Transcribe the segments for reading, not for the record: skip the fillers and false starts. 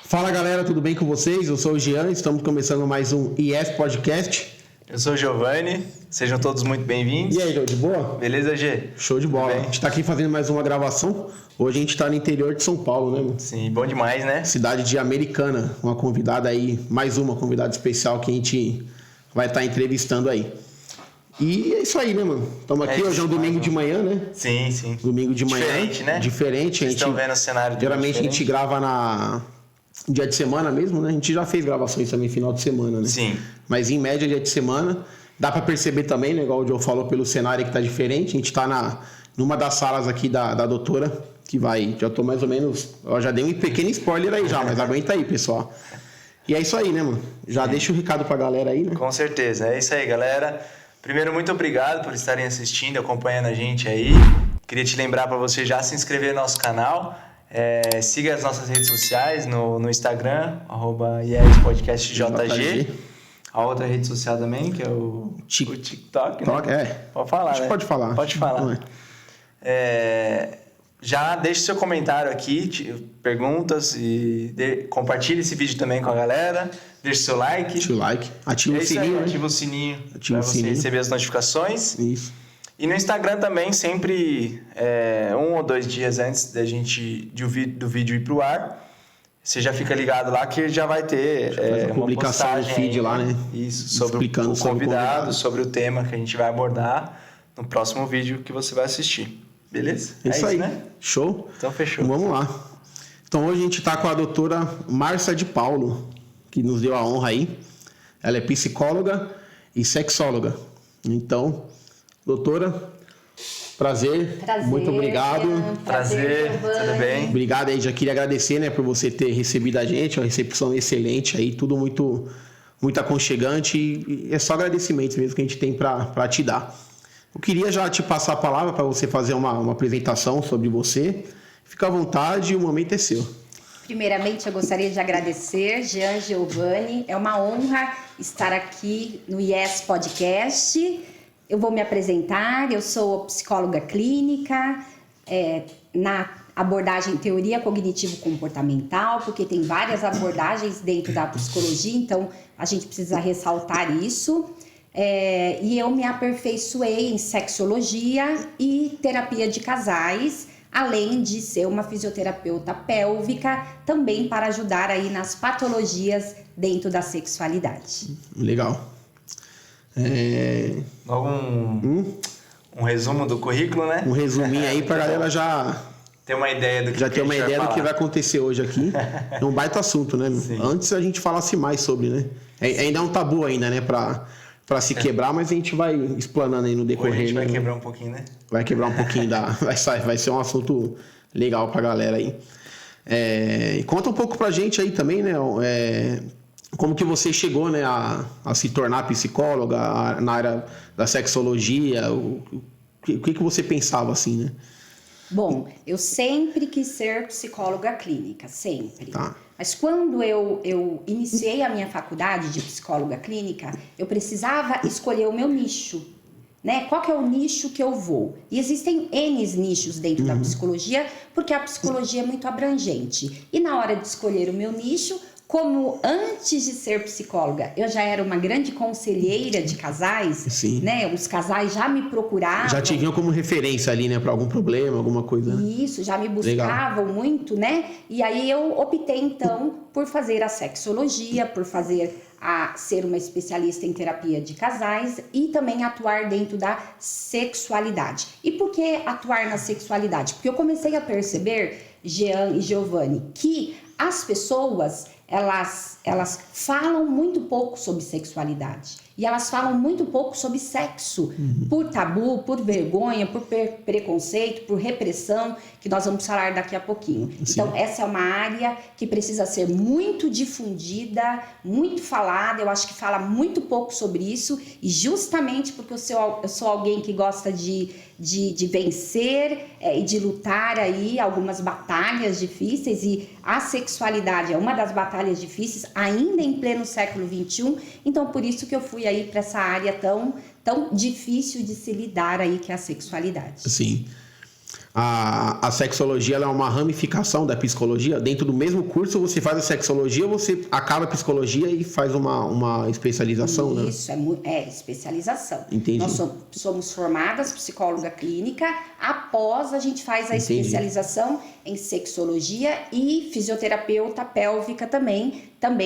Fala galera, tudo bem com vocês? Eu sou o Jean, estamos começando mais um IES Podcast. Eu sou o Giovanni, sejam todos muito bem-vindos. E aí, João, de boa? Beleza, G? Show de bola. A gente está aqui fazendo mais uma gravação. Hoje a gente está no interior de São Paulo, né, mano? Sim, bom demais, né? Cidade de Americana, uma convidada aí, mais uma convidada especial que a gente vai estar entrevistando aí. E é isso aí, né, mano? Estamos aqui, hoje é um domingo de manhã, né? Sim, sim. Domingo de manhã. Diferente, né? Diferente. Vocês estão vendo o cenário do geralmente a gente grava na dia de semana mesmo, né? A gente já fez gravações também final de semana, né? Sim. Mas em média dia de semana. Dá pra perceber também, né? Igual o Joe falou, pelo cenário que tá diferente. A gente tá numa das salas aqui da doutora, que vai... Já tô mais ou menos... Eu já dei um pequeno spoiler aí já, mas aguenta aí, pessoal. E é isso aí, né, mano? Já deixa o recado pra galera aí, né? Com certeza. É isso aí, galera. Primeiro, muito obrigado por estarem assistindo, acompanhando a gente aí. Queria te lembrar para você já se inscrever no nosso canal. Siga as nossas redes sociais no Instagram, @IESPodcastJG. A outra rede social também, que é o TikTok, né? Pode falar, né? Pode falar. Pode falar. Já deixe seu comentário aqui, perguntas e compartilhe esse vídeo também com a galera. Deixe seu like. Deixa o like. Ativa o sininho. Aí, ativa o sininho para você receber as notificações. Isso. E no Instagram também, sempre 1 ou 2 dias antes do vídeo ir pro ar, você já fica ligado lá que já vai ter uma publicação no feed aí, lá, né? Isso, sobre explicando o convidado, sobre o tema que a gente vai abordar no próximo vídeo que você vai assistir. Beleza? É isso aí, né? Show? Então fechou. Então, vamos lá. Então hoje a gente está com a doutora Márcia de Paulo, que nos deu a honra aí. Ela é psicóloga e sexóloga. Então, doutora, prazer. Muito obrigado. Prazer, tudo bem? Obrigado aí, já queria agradecer, né, por você ter recebido a gente, uma recepção excelente aí, tudo muito, muito aconchegante e é só agradecimento mesmo que a gente tem para te dar. Eu queria já te passar a palavra para você fazer uma apresentação sobre você. Fica à vontade, o momento é seu. Primeiramente, eu gostaria de agradecer, Jean Giovanni. É uma honra estar aqui no IES Podcast. Eu vou me apresentar. Eu sou psicóloga clínica, na abordagem teoria cognitivo-comportamental, porque tem várias abordagens dentro da psicologia, então a gente precisa ressaltar isso. E eu me aperfeiçoei em sexologia e terapia de casais, além de ser uma fisioterapeuta pélvica, também para ajudar aí nas patologias dentro da sexualidade. Legal. Logo um resumo do currículo, né? Um resuminho aí pra galera já ter uma ideia do que ter uma ideia do que vai acontecer hoje aqui. É um baita assunto, né? Sim. Antes a gente falasse mais sobre, né? Ainda é um tabu ainda, né? Pra se quebrar, mas a gente vai explanando aí no decorrer. Hoje a gente vai né? quebrar um pouquinho, né? Vai quebrar um pouquinho vai ser um assunto legal pra galera aí. Conta um pouco pra gente aí também, né? Como que você chegou, né, a se tornar psicóloga na área da sexologia? O que você pensava assim, né? Bom, eu sempre quis ser psicóloga clínica, sempre. Tá. Mas quando eu iniciei a minha faculdade de psicóloga clínica, eu precisava escolher o meu nicho, né? Qual que é o nicho que eu vou? E existem N nichos dentro da psicologia, porque a psicologia é muito abrangente. E na hora de escolher o meu nicho, como antes de ser psicóloga, eu já era uma grande conselheira de casais, Sim. né? Os casais já me procuravam. Já te vinham como referência ali, né? Pra algum problema, alguma coisa. Né? Isso, já me buscavam muito, né? E aí eu optei, então, por fazer a sexologia, por ser uma especialista em terapia de casais e também atuar dentro da sexualidade. E por que atuar na sexualidade? Porque eu comecei a perceber, Jean e Giovanni, que as pessoas, elas falam muito pouco sobre sexualidade. E elas falam muito pouco sobre sexo, por tabu, por vergonha, por preconceito, por repressão, que nós vamos falar daqui a pouquinho. Sim. Então, essa é uma área que precisa ser muito difundida, muito falada. Eu acho que fala muito pouco sobre isso, e justamente porque eu sou alguém que gosta de vencer e de lutar aí algumas batalhas difíceis, e a sexualidade é uma das batalhas difíceis, ainda em pleno século XXI. Então, por isso que eu fui aí para essa área tão difícil de se lidar aí, que é a sexualidade. Sim. A sexologia, ela é uma ramificação da psicologia. Dentro do mesmo curso você faz a sexologia, ou você acaba a psicologia e faz uma especialização, né? Isso, é especialização. Entendi. Nós somos formadas psicóloga clínica, após a gente faz a especialização em sexologia, e fisioterapeuta pélvica também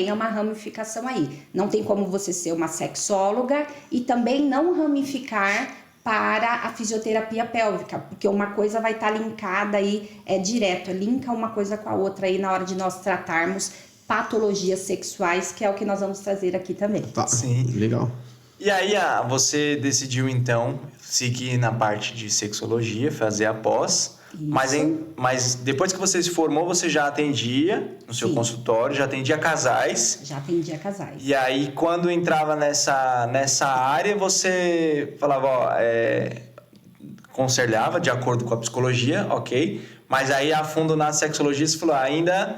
é uma ramificação aí. Não tem como você ser uma sexóloga e também não ramificar para a fisioterapia pélvica, porque uma coisa vai estar linkada aí, direto, linka uma coisa com a outra aí na hora de nós tratarmos patologias sexuais, que é o que nós vamos trazer aqui também. Tá, sim. Legal. E aí você decidiu então seguir na parte de sexologia, fazer a pós, mas depois que você se formou, você já atendia no seu consultório, já atendia casais. Já atendia casais. E aí, quando entrava nessa área, você falava, aconselhava de acordo com a psicologia, ok? Mas aí, a fundo na sexologia, você falou, ainda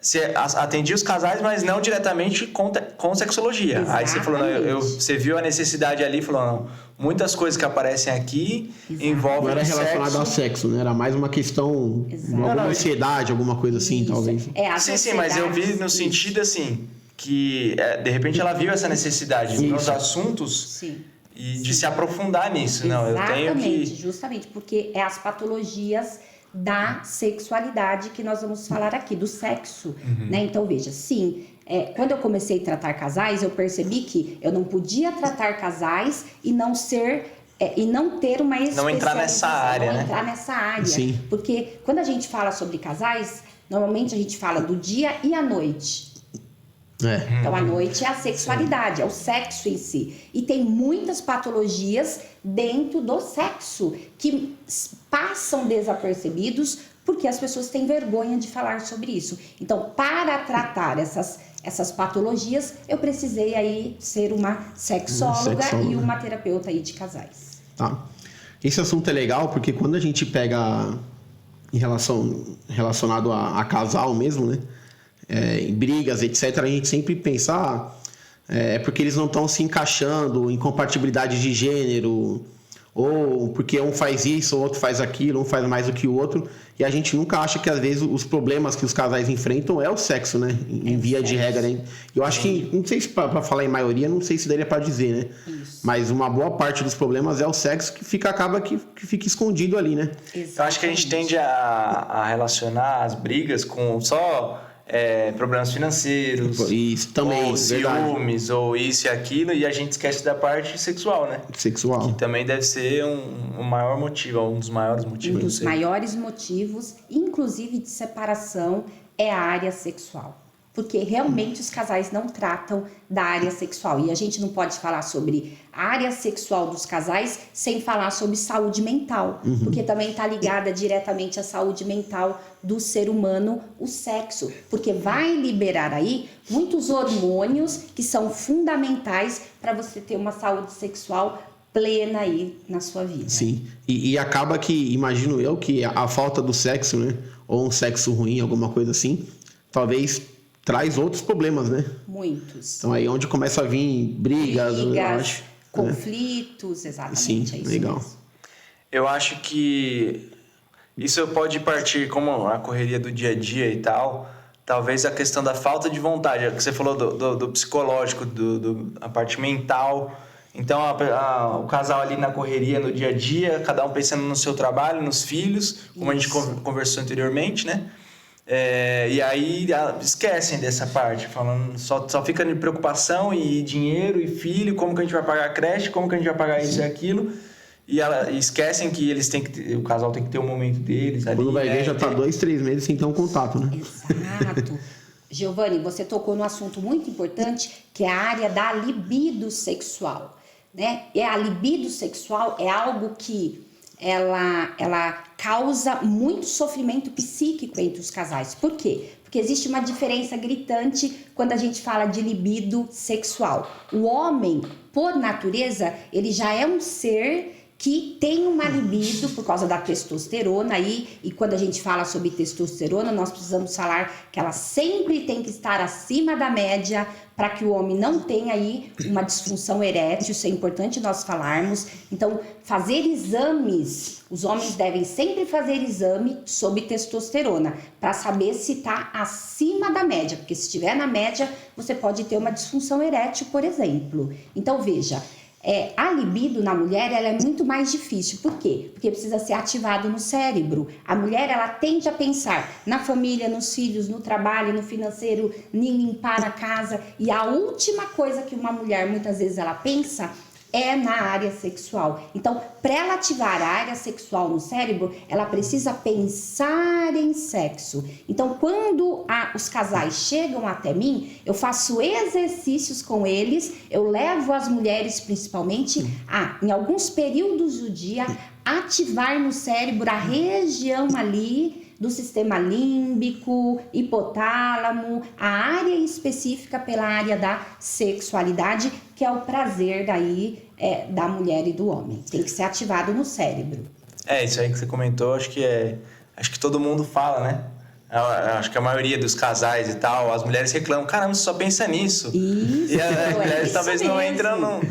você atendia os casais, mas não diretamente com sexologia. Exatamente. Aí você falou, você viu a necessidade ali e falou, não, muitas coisas que aparecem aqui envolvem Não era relacionado ao sexo, né? Era mais uma questão de alguma ansiedade, alguma coisa assim, talvez. Sim, mas eu vi no sentido assim, que de repente ela viu essa necessidade nos assuntos e de se aprofundar nisso. Não, eu tenho que... Justamente, porque é as patologias da sexualidade que nós vamos falar aqui, do sexo, né? Então, veja, quando eu comecei a tratar casais, eu percebi que eu não podia tratar casais e não ter uma especialização. Não entrar nessa área, né? Entrar nessa área. Sim. Porque quando a gente fala sobre casais, normalmente a gente fala do dia e à noite. Então, a noite é a sexualidade, é o sexo em si. E tem muitas patologias dentro do sexo que passam desapercebidos porque as pessoas têm vergonha de falar sobre isso. Então, para tratar essas patologias, eu precisei aí ser uma sexóloga e uma terapeuta aí de casais. Tá. Esse assunto é legal porque quando a gente pega relacionado a casal mesmo, né? Em brigas, etc., a gente sempre pensa porque eles não estão se encaixando, incompatibilidade de gênero, ou porque um faz isso, o outro faz aquilo, um faz mais do que o outro, e a gente nunca acha que às vezes os problemas que os casais enfrentam é o sexo, né? Em via de regra, né? Eu acho que, não sei se para falar em maioria, não sei se daria para dizer, né? Isso. Mas uma boa parte dos problemas é o sexo que acaba que fica escondido ali, né? Exatamente. Eu acho que a gente tende a relacionar as brigas com só... problemas financeiros, Isso também, ou ciúmes, ou isso e aquilo, e a gente esquece da parte sexual, né? Sexual. Que também deve ser um maior motivo, um dos maiores motivos. Um dos maiores motivos, inclusive de separação, é a área sexual. Porque realmente os casais não tratam da área sexual. E a gente não pode falar sobre a área sexual dos casais sem falar sobre saúde mental. Porque também está ligada diretamente à saúde mental do ser humano, o sexo. Porque vai liberar aí muitos hormônios que são fundamentais para você ter uma saúde sexual plena aí na sua vida. Sim. E acaba que, imagino eu, que a falta do sexo, né? Ou um sexo ruim, alguma coisa assim, talvez... traz outros problemas, né? Muitos. Então aí é onde começa a vir brigas, eu acho, conflitos, exatamente. Sim, é isso legal. mesmo. Eu acho que isso pode partir como a correria do dia a dia e tal, talvez a questão da falta de vontade, que você falou do psicológico, a parte mental. Então, o casal ali na correria, no dia a dia, cada um pensando no seu trabalho, nos filhos, como a gente conversou anteriormente, né? E aí esquecem dessa parte, falando, só fica de preocupação e dinheiro e filho, como que a gente vai pagar a creche, como que a gente vai pagar isso e aquilo, e esquecem que o casal tem que ter um momento deles ali. Quando vai ver já tá 2-3 meses sem ter um contato, né? Exato. Giovanni, você tocou num assunto muito importante, que é a área da libido sexual, né? E a libido sexual é algo que ela causa muito sofrimento psíquico entre os casais. Por quê? Porque existe uma diferença gritante quando a gente fala de libido sexual. O homem, por natureza, ele já é um ser que tem uma libido por causa da testosterona aí, e quando a gente fala sobre testosterona, nós precisamos falar que ela sempre tem que estar acima da média para que o homem não tenha aí uma disfunção erétil, isso é importante nós falarmos. Então, fazer exames, os homens devem sempre fazer exame sobre testosterona, para saber se está acima da média, porque se estiver na média, você pode ter uma disfunção erétil, por exemplo. Então, veja, a libido na mulher ela é muito mais difícil. Por quê? Porque precisa ser ativado no cérebro. A mulher ela tende a pensar na família, nos filhos, no trabalho, no financeiro, em limpar a casa. E a última coisa que uma mulher muitas vezes ela pensa é na área sexual. Então, para ela ativar a área sexual no cérebro, ela precisa pensar em sexo. Então, quando os casais chegam até mim, eu faço exercícios com eles, eu levo as mulheres principalmente em alguns períodos do dia, ativar no cérebro a região ali do sistema límbico, hipotálamo, a área específica pela área da sexualidade, que é o prazer daí da mulher e do homem. Tem que ser ativado no cérebro. Isso aí que você comentou, acho que todo mundo fala, né? Acho que a maioria dos casais e tal, as mulheres reclamam, caramba, você só pensa nisso. Isso, e as mulheres talvez não entram no...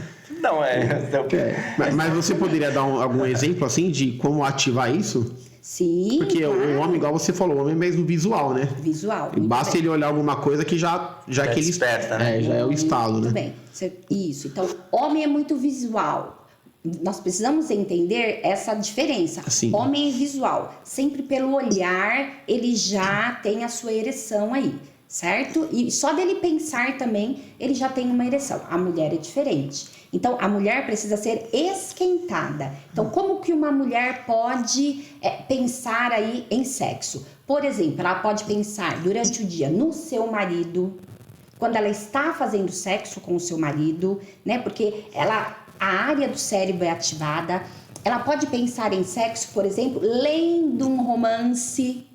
Mas você poderia dar algum exemplo assim de como ativar isso? Sim. Porque claro. O homem, igual você falou, o homem é mesmo visual, né? Visual. Basta ele olhar alguma coisa que já que ele desperta, né? já é o estalo, muito né? Bem. Isso. Então, homem é muito visual. Nós precisamos entender essa diferença. Sim. Homem é visual. Sempre pelo olhar, ele já tem a sua ereção aí, certo? E só dele pensar também, ele já tem uma ereção. A mulher é diferente. Então, a mulher precisa ser esquentada. Então, como que uma mulher pode pensar aí em sexo? Por exemplo, ela pode pensar durante o dia no seu marido, quando ela está fazendo sexo com o seu marido, né? Porque a área do cérebro é ativada. Ela pode pensar em sexo, por exemplo, lendo um romance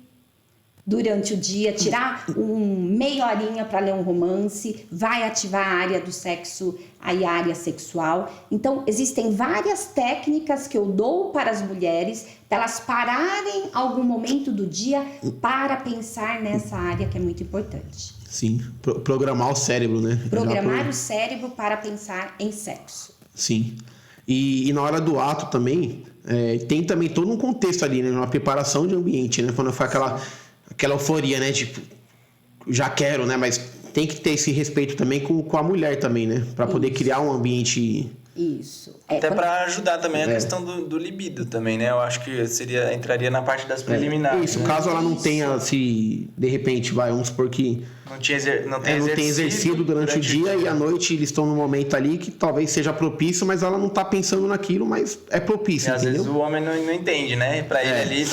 durante o dia, tirar meia horinha para ler um romance, vai ativar a área do sexo, a área sexual. Então, existem várias técnicas que eu dou para as mulheres, para elas pararem algum momento do dia para pensar nessa área que é muito importante. Sim, programar o cérebro, né? Programar o cérebro para pensar em sexo. Sim. E na hora do ato também, tem também todo um contexto ali, né? Uma preparação de ambiente, né? Quando faz aquela euforia, né? Tipo, já quero, né? Mas tem que ter esse respeito também com a mulher também, né? Para poder criar um ambiente... Isso. Até para ajudar também a questão do libido também, né? Eu acho que entraria na parte das preliminares. Isso, né? caso ela não tenha, se de repente, vamos supor que... Não tem exercido durante o dia e à noite eles estão num momento ali que talvez seja propício, mas ela não tá pensando naquilo, mas é propício, às vezes o homem não entende, né? Pra ele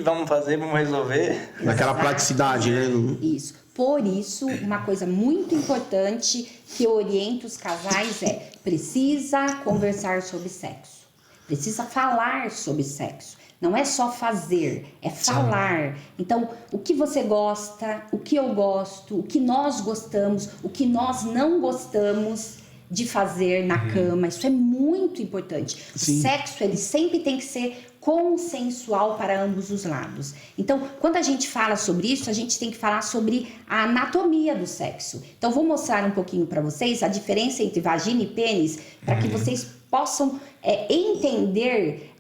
vamos fazer, vamos resolver. Naquela praticidade, né? Isso. Por isso, uma coisa muito importante que eu oriento os casais precisa conversar sobre sexo. Precisa falar sobre sexo. Não é só fazer, é falar. Então, o que você gosta, o que eu gosto, o que nós gostamos, o que nós não gostamos de fazer na cama, isso é muito importante. Sim. O sexo, ele sempre tem que ser consensual para ambos os lados. Então, quando a gente fala sobre isso, a gente tem que falar sobre a anatomia do sexo. Então, vou mostrar um pouquinho para vocês a diferença entre vagina e pênis, para que vocês possam entender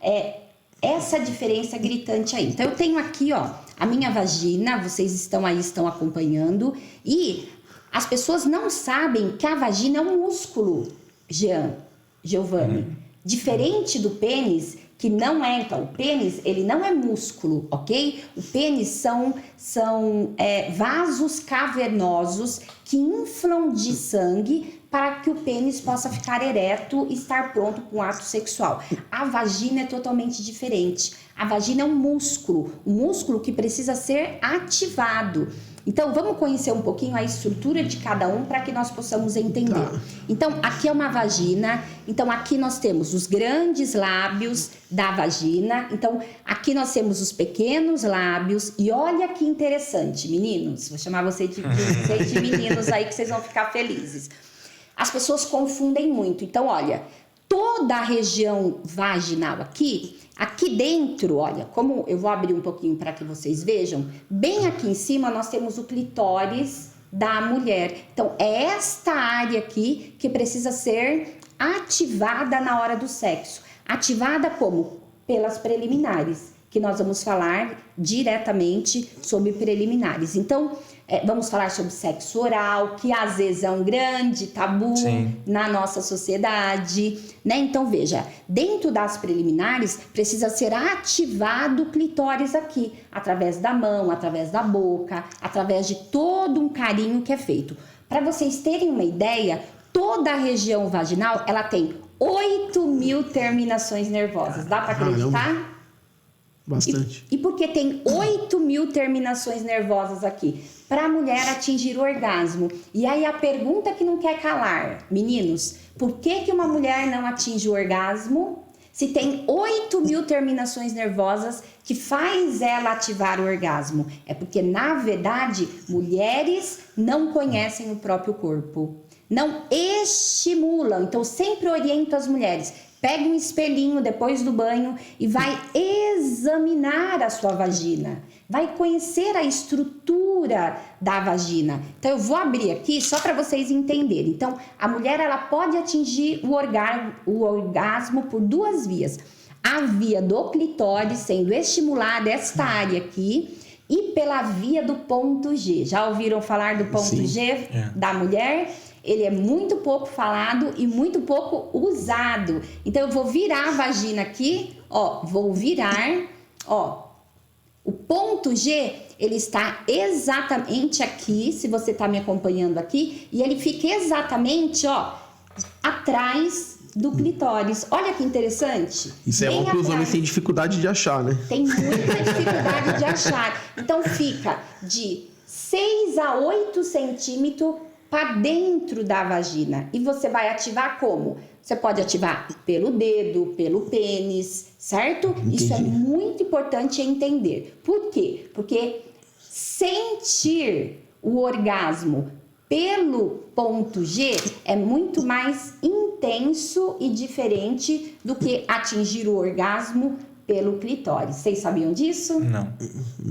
essa diferença gritante aí. Então, eu tenho aqui, a minha vagina, vocês estão acompanhando, e as pessoas não sabem que a vagina é um músculo, Giovanni. Diferente do pênis, que não é, então, o pênis, ele não é músculo, ok? O pênis são vasos cavernosos que inflam de sangue para que o pênis possa ficar ereto e estar pronto para o ato sexual. A vagina é totalmente diferente. A vagina é um músculo que precisa ser ativado. Então, vamos conhecer um pouquinho a estrutura de cada um para que nós possamos entender. Tá. Então, aqui é uma vagina. Então, aqui nós temos os grandes lábios da vagina. Então, aqui nós temos os pequenos lábios. E olha que interessante, meninos. Vou chamar vocês de meninos aí que vocês vão ficar felizes. As pessoas confundem muito. Então, olha, toda a região vaginal aqui dentro, olha, como eu vou abrir um pouquinho para que vocês vejam, bem aqui em cima nós temos o clitóris da mulher. Então, é esta área aqui que precisa ser ativada na hora do sexo. Ativada como? Pelas preliminares, que nós vamos falar diretamente sobre preliminares. Então, vamos falar sobre sexo oral, que às vezes é um grande tabu na nossa sociedade, né? Então, veja, dentro das preliminares precisa ser ativado o clitóris aqui, através da mão, através da boca, através de todo um carinho que é feito. Para vocês terem uma ideia, toda a região vaginal, ela tem 8.000 terminações nervosas. Dá para acreditar? Bastante. E por que tem 8.000 terminações nervosas aqui? Para a mulher atingir o orgasmo. E aí a pergunta que não quer calar, meninos, por que uma mulher não atinge o orgasmo se tem 8.000 terminações nervosas que faz ela ativar o orgasmo? É porque, na verdade, mulheres não conhecem o próprio corpo, não estimulam. Então, sempre oriento as mulheres: pega um espelhinho depois do banho e vai examinar a sua vagina. Vai conhecer a estrutura da vagina. Então, eu vou abrir aqui só para vocês entenderem. Então, a mulher ela pode atingir o orgasmo por duas vias. A via do clitóris, sendo estimulada esta área aqui, e pela via do ponto G. Já ouviram falar do ponto G da mulher? Ele é muito pouco falado e muito pouco usado. Então, eu vou virar a vagina aqui, ó, vou virar, ó. O ponto G, ele está exatamente aqui, se você está me acompanhando aqui, e ele fica exatamente, ó, atrás do clitóris. Olha que interessante. Isso é bom que os homens têm dificuldade de achar, né? Tem muita dificuldade de achar. Então, fica de 6 a 8 centímetros para dentro da vagina. E você vai ativar como? Você pode ativar pelo dedo, pelo pênis, certo? Entendi. Isso é muito importante entender. Por quê? Porque sentir o orgasmo pelo ponto G é muito mais intenso e diferente do que atingir o orgasmo pelo clitóris. Vocês sabiam disso? Não.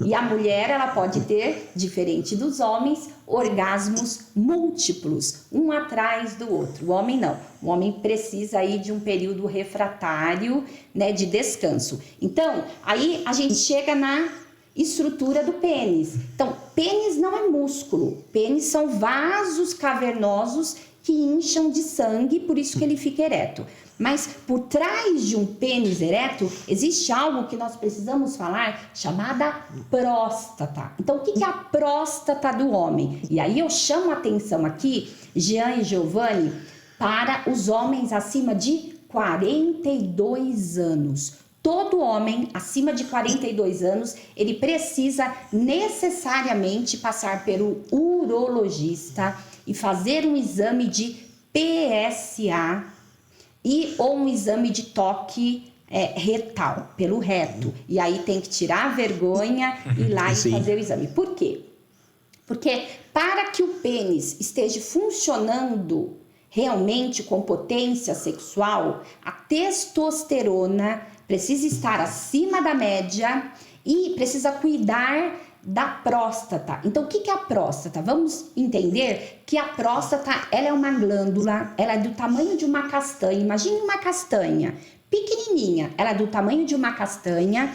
E a mulher, ela pode ter, diferente dos homens, orgasmos múltiplos, um atrás do outro. O homem não. O homem precisa aí de um período refratário, né, de descanso. Então, aí a gente chega na estrutura do pênis. Então, pênis não é músculo. Pênis são vasos cavernosos que incham de sangue, por isso que ele fica ereto. Mas por trás de um pênis ereto, existe algo que nós precisamos falar, chamada próstata. Então, o que é a próstata do homem? E aí eu chamo a atenção aqui, Jean e Giovanni, para os homens acima de 42 anos. Todo homem acima de 42 anos, ele precisa necessariamente passar pelo urologista e fazer um exame de PSA ou um exame de toque retal, pelo reto. E aí tem que tirar a vergonha e ir lá e fazer o exame. Por quê? Porque para que o pênis esteja funcionando realmente com potência sexual, a testosterona precisa estar acima da média e precisa cuidar da próstata. Então, o que é a próstata? Vamos entender que a próstata, ela é uma glândula, ela é do tamanho de uma castanha. Imagine uma castanha pequenininha, ela é do tamanho de uma castanha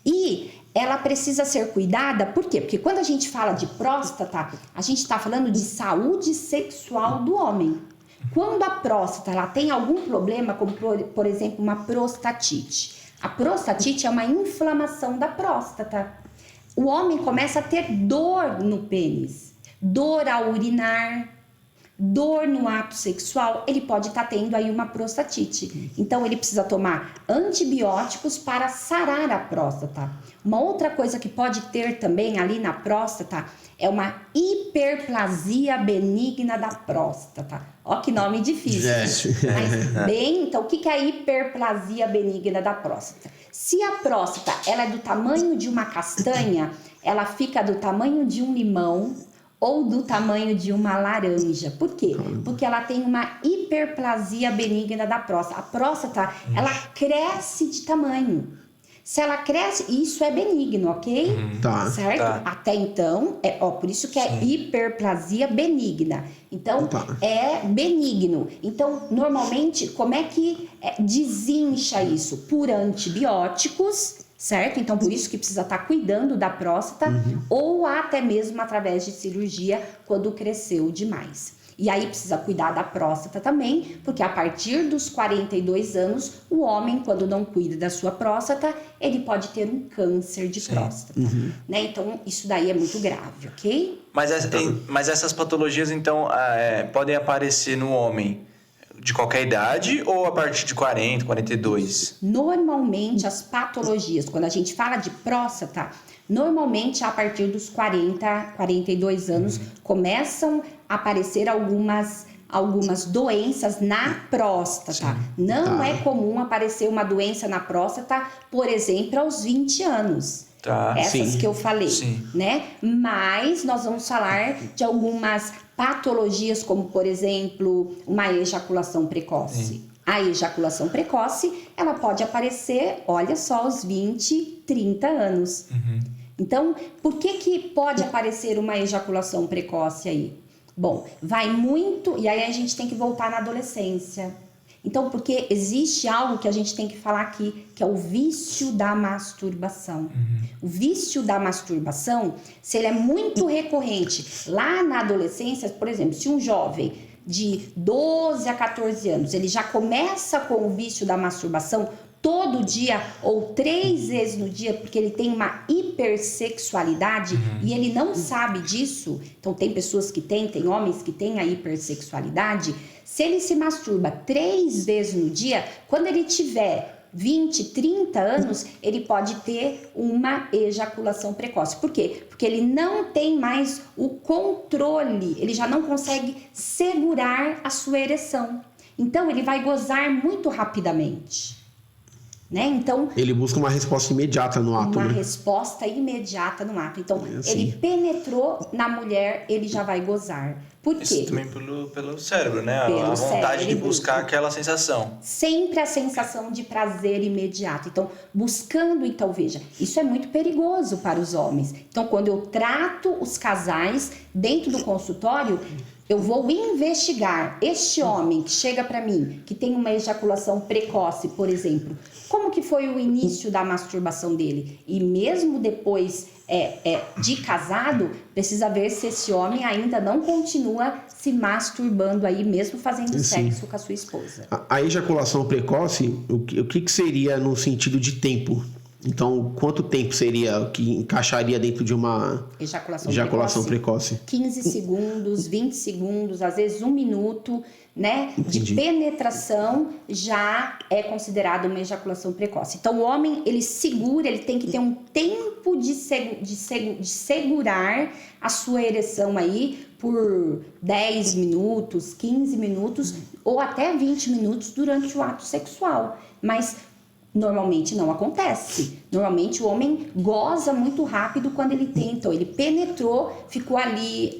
e ela precisa ser cuidada. Por quê? Porque quando a gente fala de próstata, a gente está falando de saúde sexual do homem. Quando a próstata ela tem algum problema, como por exemplo uma prostatite. A prostatite é uma inflamação da próstata. O homem começa a ter dor no pênis, dor ao urinar, dor no ato sexual, ele pode estar tendo aí uma prostatite. Então, ele precisa tomar antibióticos para sarar a próstata. Uma outra coisa que pode ter também ali na próstata é uma hiperplasia benigna da próstata. Ó que nome difícil. Mas bem, então, o que é a hiperplasia benigna da próstata? Se a próstata ela é do tamanho de uma castanha, ela fica do tamanho de um limão ou do tamanho de uma laranja. Por quê? Porque ela tem uma hiperplasia benigna da próstata. A próstata, ela cresce de tamanho. Se ela cresce, isso é benigno, ok? Tá. Certo? Tá. Até então, por isso que é hiperplasia benigna. Então, é benigno. Então, normalmente, como é que desincha isso? Por antibióticos, certo? Então, por isso que precisa estar cuidando da próstata, ou até mesmo através de cirurgia, quando cresceu demais. E aí precisa cuidar da próstata também, porque a partir dos 42 anos, o homem, quando não cuida da sua próstata, ele pode ter um câncer de próstata, né? Então, isso daí é muito grave, ok? Mas essas patologias, então, podem aparecer no homem de qualquer idade ou a partir de 40, 42? Normalmente, as patologias, quando a gente fala de próstata, normalmente a partir dos 40, 42 anos, começam a aparecer algumas doenças na próstata. Não é comum aparecer uma doença na próstata, por exemplo, aos 20 anos. Essas que eu falei, né? Mas nós vamos falar de algumas patologias, como, por exemplo, uma ejaculação precoce. A ejaculação precoce, ela pode aparecer, olha só, aos 20, 30 anos. Então, por que pode aparecer uma ejaculação precoce aí? Bom, vai muito... E aí a gente tem que voltar na adolescência. Então, porque existe algo que a gente tem que falar aqui, que é o vício da masturbação. O vício da masturbação, se ele é muito recorrente lá na adolescência, por exemplo, se um jovem de 12 a 14 anos, ele já começa com o vício da masturbação todo dia ou 3 vezes no dia, porque ele tem uma hipersexualidade e ele não sabe disso. Então, tem pessoas que tem homens que têm a hipersexualidade. Se ele se masturba 3 vezes no dia, quando ele tiver 20, 30 anos, ele pode ter uma ejaculação precoce. Por quê? Porque ele não tem mais o controle, ele já não consegue segurar a sua ereção. Então, ele vai gozar muito rapidamente. Né? Então, ele busca uma resposta imediata no ato. Uma resposta imediata no ato. Então, ele penetrou na mulher, ele já vai gozar. Por quê? Isso também pelo cérebro, né? Pelo a vontade cérebro. de buscar aquela sensação. Sempre a sensação de prazer imediato. Então, buscando, então, veja, isso é muito perigoso para os homens. Então, quando eu trato os casais dentro do consultório, eu vou investigar este homem que chega para mim, que tem uma ejaculação precoce, por exemplo, como que foi o início da masturbação dele? E mesmo depois de casado, precisa ver se esse homem ainda não continua se masturbando aí, mesmo fazendo sexo com a sua esposa. A ejaculação precoce, o que seria no sentido de tempo? Então, quanto tempo seria o que encaixaria dentro de uma ejaculação precoce? 15 segundos, 20 segundos, às vezes 1 minuto, né? De penetração já é considerado uma ejaculação precoce. Então, o homem, ele segura, ele tem que ter um tempo de segurar a sua ereção aí por 10 minutos, 15 minutos ou até 20 minutos durante o ato sexual. Mas normalmente não acontece. Normalmente o homem goza muito rápido quando ele tem. Então, ele penetrou, ficou ali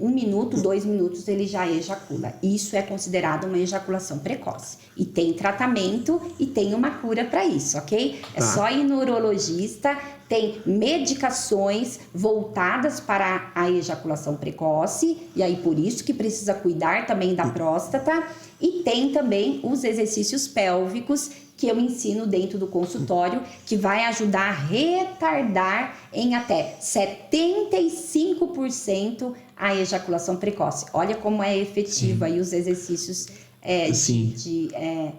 1 minuto, 2 minutos, ele já ejacula. Isso é considerado uma ejaculação precoce. E tem tratamento e tem uma cura para isso, ok? É só ir no urologista, tem medicações voltadas para a ejaculação precoce, e aí por isso que precisa cuidar também da próstata. E tem também os exercícios pélvicos, que eu ensino dentro do consultório, que vai ajudar a retardar em até 75% a ejaculação precoce. Olha como é efetivo aí os exercícios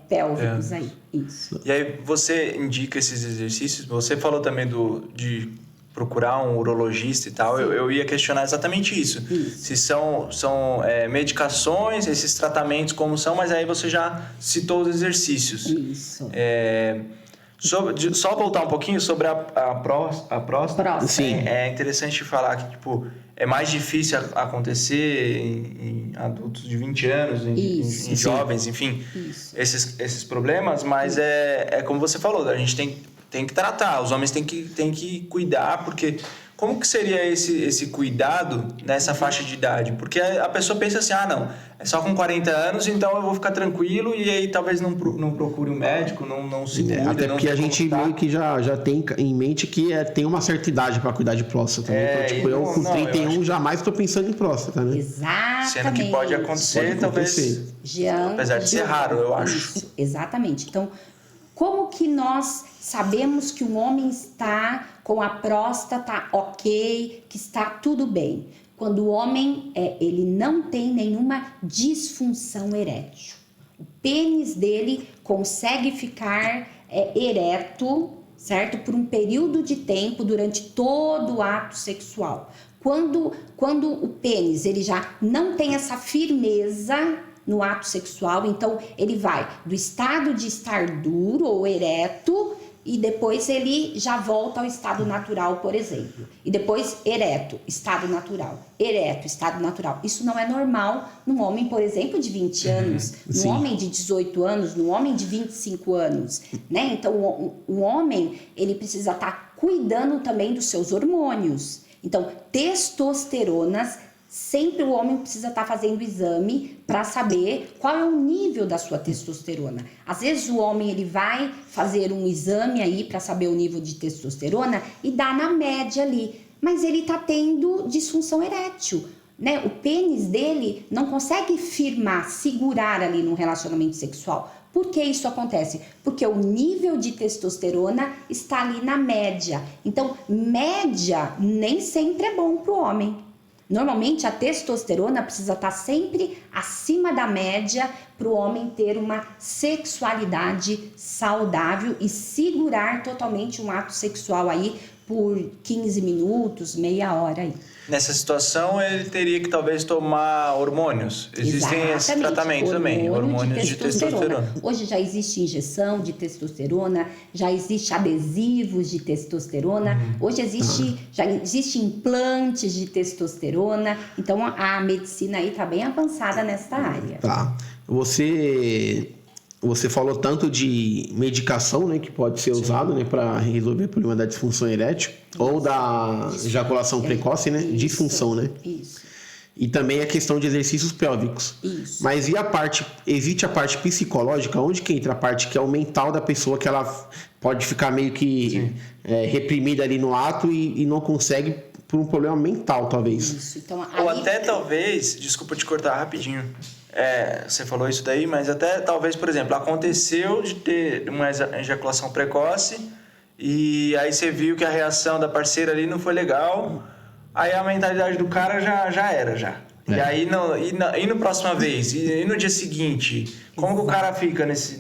pélvicos aí. Isso. E aí você indica esses exercícios? Você falou também de procurar um urologista e tal, eu ia questionar exatamente isso. Se são medicações, esses tratamentos como são, mas aí você já citou os exercícios. Isso. Só voltar um pouquinho sobre a próstata. Sim. É interessante falar que, tipo, é mais difícil acontecer em adultos de 20 anos, em jovens, enfim, esses problemas, mas é como você falou, a gente tem que tratar, os homens têm que cuidar, porque como que seria esse cuidado nessa faixa de idade? Porque a pessoa pensa assim, não, é só com 40 anos, então eu vou ficar tranquilo e aí talvez não procure um médico, não se cuide. Até porque a gente meio que já tem em mente que tem uma certa idade para cuidar de próstata. Então, tipo, eu com 31 jamais estou pensando em próstata, né? Exatamente. Sendo que pode acontecer, talvez, apesar de ser raro, eu acho. Isso, exatamente. Então, como que nós sabemos que um homem está com a próstata ok, que está tudo bem? Quando o homem ele não tem nenhuma disfunção erétil. O pênis dele consegue ficar ereto, certo? Por um período de tempo durante todo o ato sexual. Quando o pênis ele já não tem essa firmeza no ato sexual, então ele vai do estado de estar duro ou ereto e depois ele já volta ao estado natural, por exemplo. E depois ereto, estado natural. Ereto, estado natural. Isso não é normal num homem, por exemplo, de 20 anos, num homem de 18 anos, num homem de 25 anos, né? Então, o homem, ele precisa estar cuidando também dos seus hormônios. Então, testosteronas, sempre o homem precisa estar fazendo exame para saber qual é o nível da sua testosterona. Às vezes o homem ele vai fazer um exame aí para saber o nível de testosterona e dá na média ali, mas ele está tendo disfunção erétil, né? O pênis dele não consegue firmar, segurar ali no relacionamento sexual. Por que isso acontece? Porque o nível de testosterona está ali na média. Então, média nem sempre é bom para o homem. Normalmente a testosterona precisa estar sempre acima da média para o homem ter uma sexualidade saudável e segurar totalmente um ato sexual aí por 15 minutos, meia hora aí. Nessa situação, ele teria que talvez tomar hormônios. Existem esse tratamento também, hormônios de testosterona. Hoje já existe injeção de testosterona, já existe adesivos de testosterona, hoje já existe implantes de testosterona. Então a medicina aí está bem avançada nessa área. Tá. Você falou tanto de medicação, né, que pode ser usado, né, para resolver o problema da disfunção erétil ou da ejaculação precoce, né, disfunção, né? Isso. E também a questão de exercícios pélvicos. Isso. Mas existe a parte psicológica, onde que entra a parte que é o mental da pessoa, que ela pode ficar meio que reprimida ali no ato e não consegue por um problema mental, talvez. Isso. Então, ou até talvez, desculpa te cortar rapidinho, você falou isso daí, mas até talvez, por exemplo, aconteceu de ter uma ejaculação precoce e aí você viu que a reação da parceira ali não foi legal, aí a mentalidade do cara já era. E aí, no próxima vez, e no dia seguinte, como que o cara fica se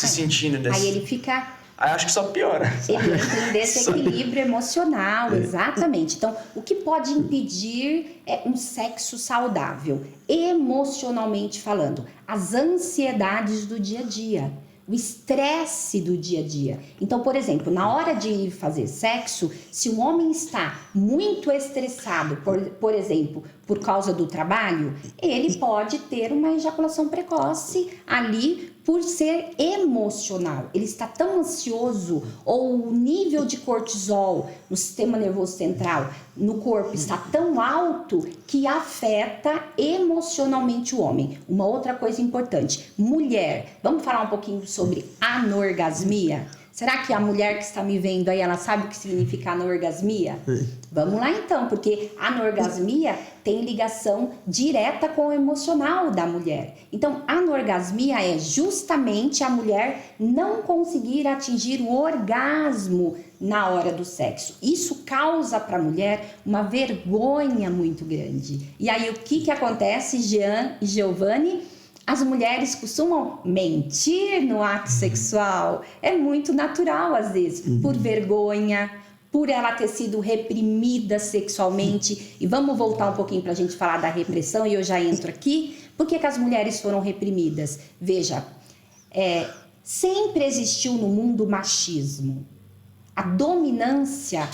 sentindo desse... Aí ele fica... Aí acho que só piora. Ele entra desse equilíbrio emocional, exatamente. Então, o que pode impedir é um sexo saudável, emocionalmente falando, as ansiedades do dia a dia, o estresse do dia a dia. Então, por exemplo, na hora de fazer sexo, se um homem está muito estressado, por exemplo, por causa do trabalho, ele pode ter uma ejaculação precoce ali por ser emocional. Ele está tão ansioso, ou o nível de cortisol no sistema nervoso central, no corpo, está tão alto que afeta emocionalmente o homem. Uma outra coisa importante, mulher, vamos falar um pouquinho sobre anorgasmia? Será que a mulher que está me vendo aí, ela sabe o que significa anorgasmia? Vamos lá então, porque a anorgasmia tem ligação direta com o emocional da mulher. Então, a anorgasmia é justamente a mulher não conseguir atingir o orgasmo na hora do sexo. Isso causa para a mulher uma vergonha muito grande. E aí, o que acontece, Jean e Giovanni? As mulheres costumam mentir no ato sexual. É muito natural, às vezes, por vergonha, por ela ter sido reprimida sexualmente. E vamos voltar um pouquinho para a gente falar da repressão, e eu já entro aqui. Por que as mulheres foram reprimidas? Veja, sempre existiu no mundo machismo. A dominância,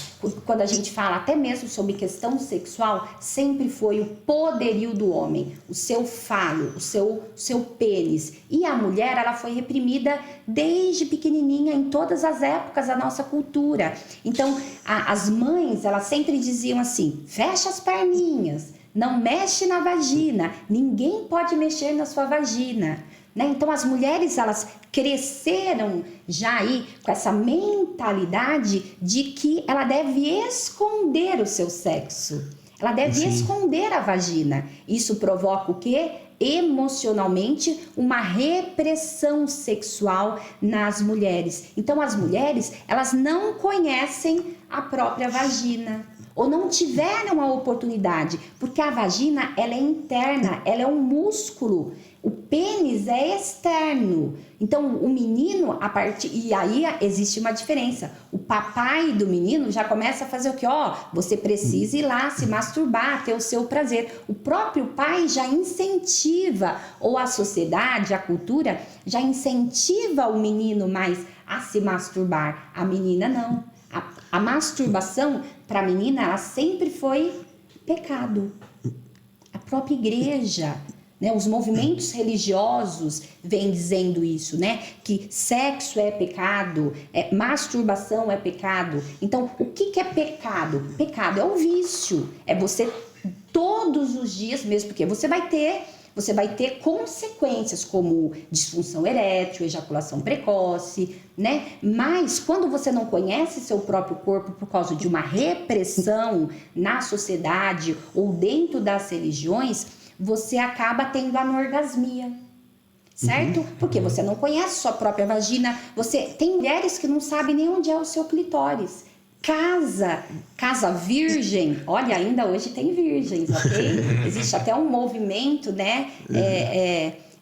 quando a gente fala até mesmo sobre questão sexual, sempre foi o poderio do homem, o seu falo, o seu pênis. E a mulher, ela foi reprimida desde pequenininha, em todas as épocas da nossa cultura. Então, as mães, elas sempre diziam assim, fecha as perninhas, não mexe na vagina, ninguém pode mexer na sua vagina. Né? Então, as mulheres, elas cresceram já aí com essa mentalidade de que ela deve esconder o seu sexo. Ela deve esconder a vagina. Isso provoca o quê? Emocionalmente, uma repressão sexual nas mulheres. Então, as mulheres, elas não conhecem a própria vagina. Ou não tiveram a oportunidade, porque a vagina, ela é interna, ela é um músculo. O pênis é externo. Então, o menino, e aí existe uma diferença. O papai do menino já começa a fazer o quê? Você precisa ir lá se masturbar, ter o seu prazer. O próprio pai já incentiva, ou a sociedade, a cultura, já incentiva o menino mais a se masturbar. A menina não. A masturbação, para a menina, ela sempre foi pecado. A própria igreja, né, os movimentos religiosos vêm dizendo isso, né? Que sexo é pecado, masturbação é pecado. Então, o que é pecado? Pecado é o vício. É você todos os dias mesmo, porque você vai ter consequências como disfunção erétil, ejaculação precoce, né? Mas quando você não conhece seu próprio corpo por causa de uma repressão na sociedade ou dentro das religiões, você acaba tendo anorgasmia, certo? Porque você não conhece sua própria vagina. Tem mulheres que não sabem nem onde é o seu clitóris. Casa virgem, olha, ainda hoje tem virgens, ok? Existe até um movimento, né,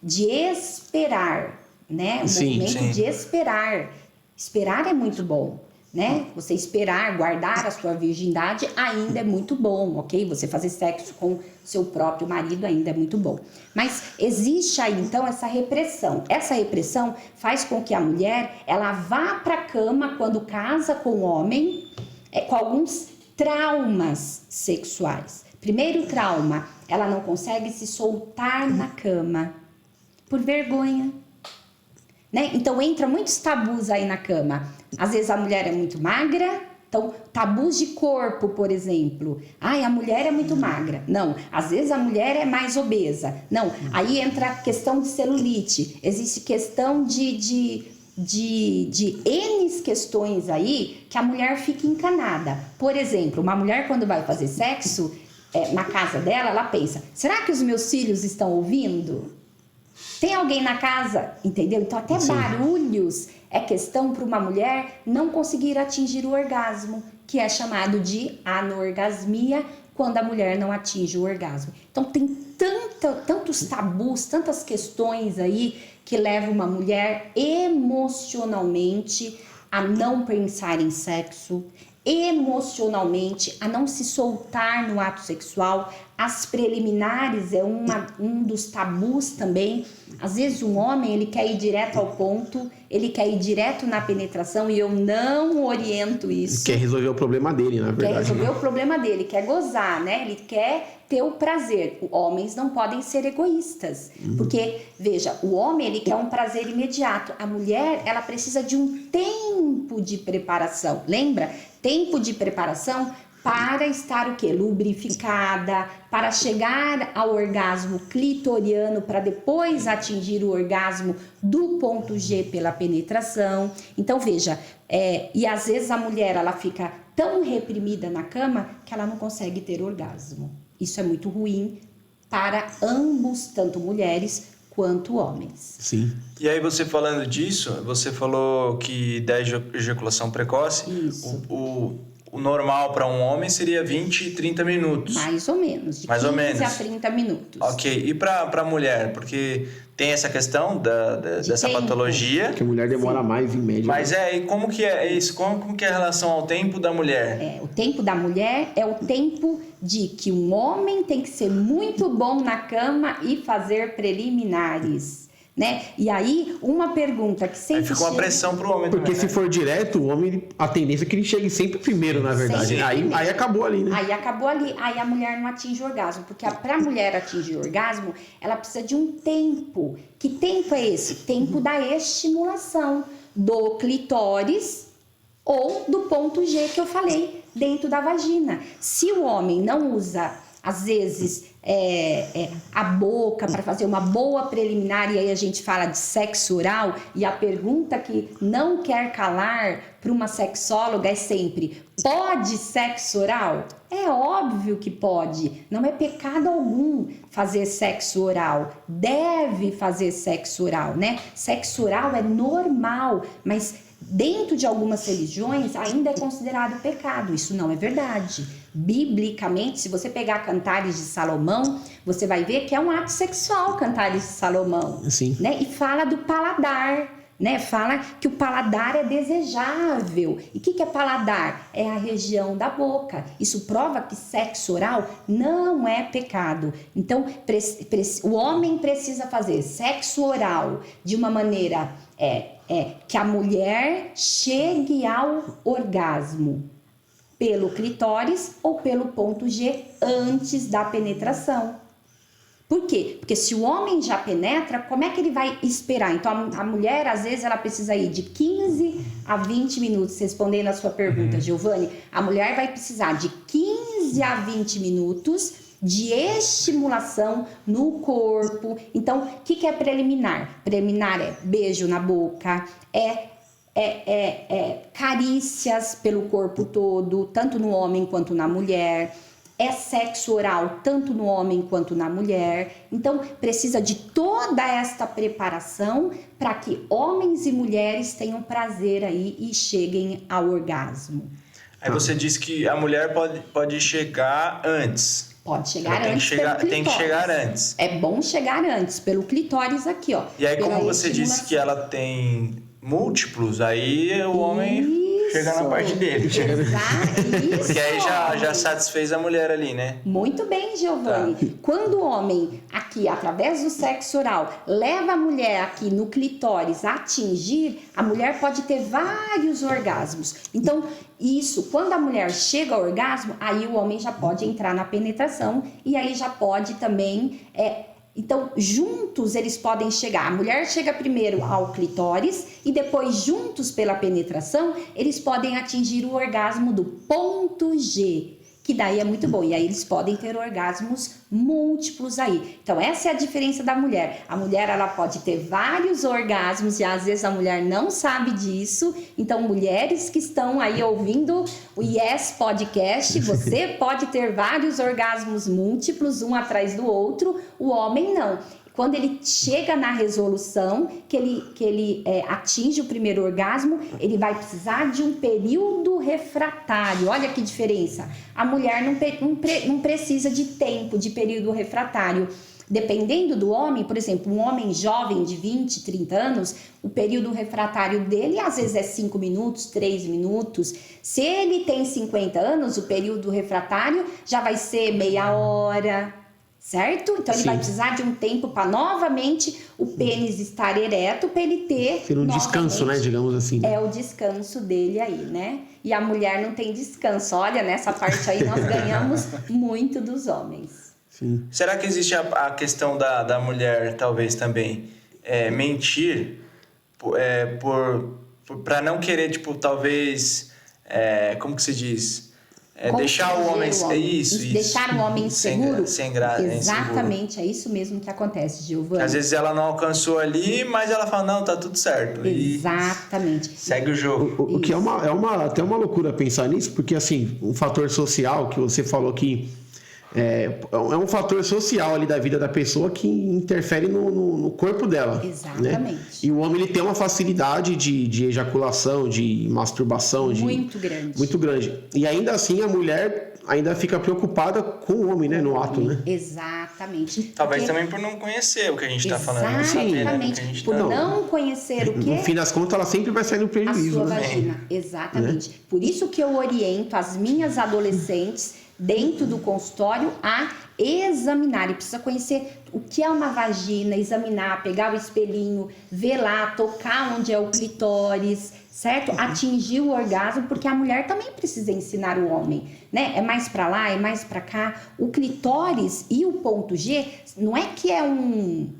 de esperar, né? Movimento de esperar. Esperar é muito bom, né? Você esperar, guardar a sua virgindade ainda é muito bom, ok? Você fazer sexo com seu próprio marido ainda é muito bom. Mas existe aí, então, essa repressão. Essa repressão faz com que a mulher, ela vá para a cama quando casa com o homem, com alguns traumas sexuais. Primeiro trauma, ela não consegue se soltar na cama por vergonha. Né? Então, entra muitos tabus aí na cama. Às vezes a mulher é muito magra, então tabus de corpo, por exemplo. A mulher é muito magra. Não, às vezes a mulher é mais obesa. Não, aí entra a questão de celulite. Existe questão de N questões aí que a mulher fica encanada. Por exemplo, uma mulher quando vai fazer sexo na casa dela, ela pensa, será que os meus filhos estão ouvindo? Tem alguém na casa, entendeu? Então até barulhos é questão para uma mulher não conseguir atingir o orgasmo, que é chamado de anorgasmia, quando a mulher não atinge o orgasmo. Então tem tantos tabus, tantas questões aí que levam uma mulher emocionalmente a não pensar em sexo, emocionalmente a não se soltar no ato sexual. As preliminares é um dos tabus também. Às vezes um homem, ele quer ir direto ao ponto, ele quer ir direto na penetração e eu não oriento isso. Ele quer resolver o problema dele, na verdade. Quer resolver o problema dele, quer gozar, né? Ele quer ter o prazer. Homens não podem ser egoístas, porque, veja, o homem, ele quer um prazer imediato. A mulher, ela precisa de um tempo de preparação. Lembra? Tempo de preparação para estar o quê? Lubrificada, para chegar ao orgasmo clitoriano, para depois atingir o orgasmo do ponto G pela penetração. Então, veja, e às vezes a mulher, ela fica tão reprimida na cama que ela não consegue ter orgasmo. Isso é muito ruim para ambos, tanto mulheres quanto homens. Sim. E aí você falando disso, você falou que da ejaculação precoce, Isso. o o normal para um homem seria 20, 30 minutos. Mais ou menos, de Mais 15 ou menos. a 30 minutos. Ok, e para mulher? Porque tem essa questão dessa tempo. patologia. Que a mulher demora mais em média. Mas e como que é isso? Como que é a relação ao tempo da mulher? O tempo da mulher é o tempo de que um homem tem que ser muito bom na cama e fazer preliminares. Né? E aí, uma pergunta que sempre Aí fica uma pressão pro homem Porque também, se for direto, o homem, a tendência é que ele chegue sempre primeiro, na verdade. Sempre Aí primeiro. acabou ali, né? Aí acabou ali, aí a mulher não atinge o orgasmo, porque para a mulher atingir o orgasmo, ela precisa de um tempo. Que tempo é esse? Tempo da estimulação do clitóris ou do ponto G que eu falei dentro da vagina. Se o homem não usa, às vezes, a boca para fazer uma boa preliminar, e aí a gente fala de sexo oral, e a pergunta que não quer calar para uma sexóloga é sempre: pode sexo oral? É óbvio que pode, não é pecado algum fazer sexo oral, deve fazer sexo oral, né? Sexo oral é normal, mas dentro de algumas religiões ainda é considerado pecado. Isso não é verdade. Biblicamente, se você pegar Cantares de Salomão, você vai ver que é um ato sexual, Cantares de Salomão. Sim. Né? E fala do paladar, né? Fala que o paladar é desejável. E o que é paladar? É a região da boca. Isso prova que sexo oral não é pecado. Então, o homem precisa fazer sexo oral de uma maneira que a mulher chegue ao orgasmo pelo clitóris ou pelo ponto G antes da penetração. Por quê? Porque se o homem já penetra, como é que ele vai esperar? Então, a mulher, às vezes, ela precisa ir de 15 a 20 minutos, respondendo a sua pergunta, Giovanni. A mulher vai precisar de 15 a 20 minutos de estimulação no corpo. Então, o que é preliminar? Preliminar é beijo na boca, carícias pelo corpo todo, tanto no homem quanto na mulher. É sexo oral, tanto no homem quanto na mulher. Então, precisa de toda esta preparação para que homens e mulheres tenham prazer aí e cheguem ao orgasmo. Aí você disse que a mulher pode chegar antes. Pode chegar Ela antes tem que chegar antes. É bom chegar antes, pelo clitóris aqui, ó. E aí, como você disse que ela tem múltiplos, aí o homem chega na parte dele. Isso. Porque aí já satisfez a mulher ali, né? Muito bem, Giovanni. Tá. Quando o homem, aqui, através do sexo oral, leva a mulher aqui no clitóris a atingir, a mulher pode ter vários orgasmos. Então, isso, quando a mulher chega ao orgasmo, aí o homem já pode entrar na penetração e aí já pode também... Então, juntos eles podem chegar. A mulher chega primeiro ao clitóris e depois, juntos pela penetração, eles podem atingir o orgasmo do ponto G, que daí é muito bom. E aí eles podem ter orgasmos múltiplos aí. Então, essa é a diferença da mulher. A mulher, ela pode ter vários orgasmos e às vezes a mulher não sabe disso. Então, mulheres que estão aí ouvindo o Yes Podcast, você pode ter vários orgasmos múltiplos, um atrás do outro. O homem não. Quando ele chega na resolução, que ele atinge o primeiro orgasmo, ele vai precisar de um período refratário. Olha que diferença. A mulher não precisa de tempo, de período refratário. Dependendo do homem, por exemplo, um homem jovem de 20, 30 anos, o período refratário dele às vezes é 5 minutos, 3 minutos. Se ele tem 50 anos, o período refratário já vai ser meia hora, certo? Então, ele vai precisar de um tempo para novamente o pênis estar ereto, para ele ter um descanso, né? Digamos assim. É o descanso dele aí, né? E a mulher não tem descanso. Olha, nessa parte aí nós ganhamos muito dos homens. Sim. Será que existe a questão da mulher, talvez, também mentir para não querer, tipo, talvez... como que se diz? Deixar o homem... Isso. Deixar o homem inseguro? Sem graça. Exatamente, é isso mesmo que acontece, Giovanni. Às vezes ela não alcançou ali, mas ela fala, não, tá tudo certo. Exatamente. E segue o jogo. O que é até uma loucura pensar nisso, porque assim, um fator social que você falou que é um fator social ali da vida da pessoa que interfere no corpo dela. Exatamente. Né? E o homem ele tem uma facilidade de ejaculação, de masturbação. Muito grande. Muito grande. E ainda assim a mulher ainda fica preocupada com o homem, né? No ato, né? Exatamente. Talvez também por não conhecer o que a gente está falando. Não Exatamente. saber, né, o que a gente Por tá... não conhecer o quê? No fim das contas, ela sempre vai sair no A prejuízo. sua Né? vagina. Exatamente. Por isso que eu oriento as minhas adolescentes dentro do consultório a examinar. E precisa conhecer o que é uma vagina, examinar, pegar o espelhinho, ver lá, tocar onde é o clitóris, certo? Atingir o orgasmo, porque a mulher também precisa ensinar o homem, né? É mais pra lá, é mais pra cá. O clitóris e o ponto G não é que é um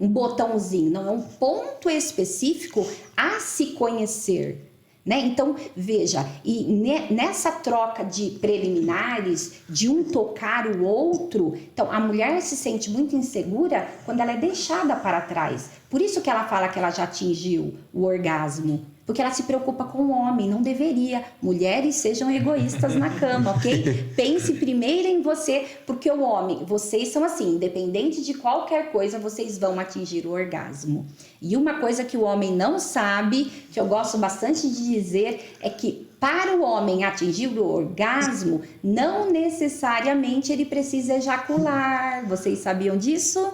botãozinho, não, é um ponto específico a se conhecer. Né? Então, veja, e nessa troca de preliminares, de um tocar o outro, então a mulher se sente muito insegura quando ela é deixada para trás. Por isso que ela fala que ela já atingiu o orgasmo. Porque ela se preocupa com o homem, não deveria. Mulheres sejam egoístas na cama, ok? Pense primeiro em você, porque o homem, vocês são assim, independente de qualquer coisa, vocês vão atingir o orgasmo. E uma coisa que o homem não sabe, que eu gosto bastante de dizer, é que para o homem atingir o orgasmo, não necessariamente ele precisa ejacular. Vocês sabiam disso?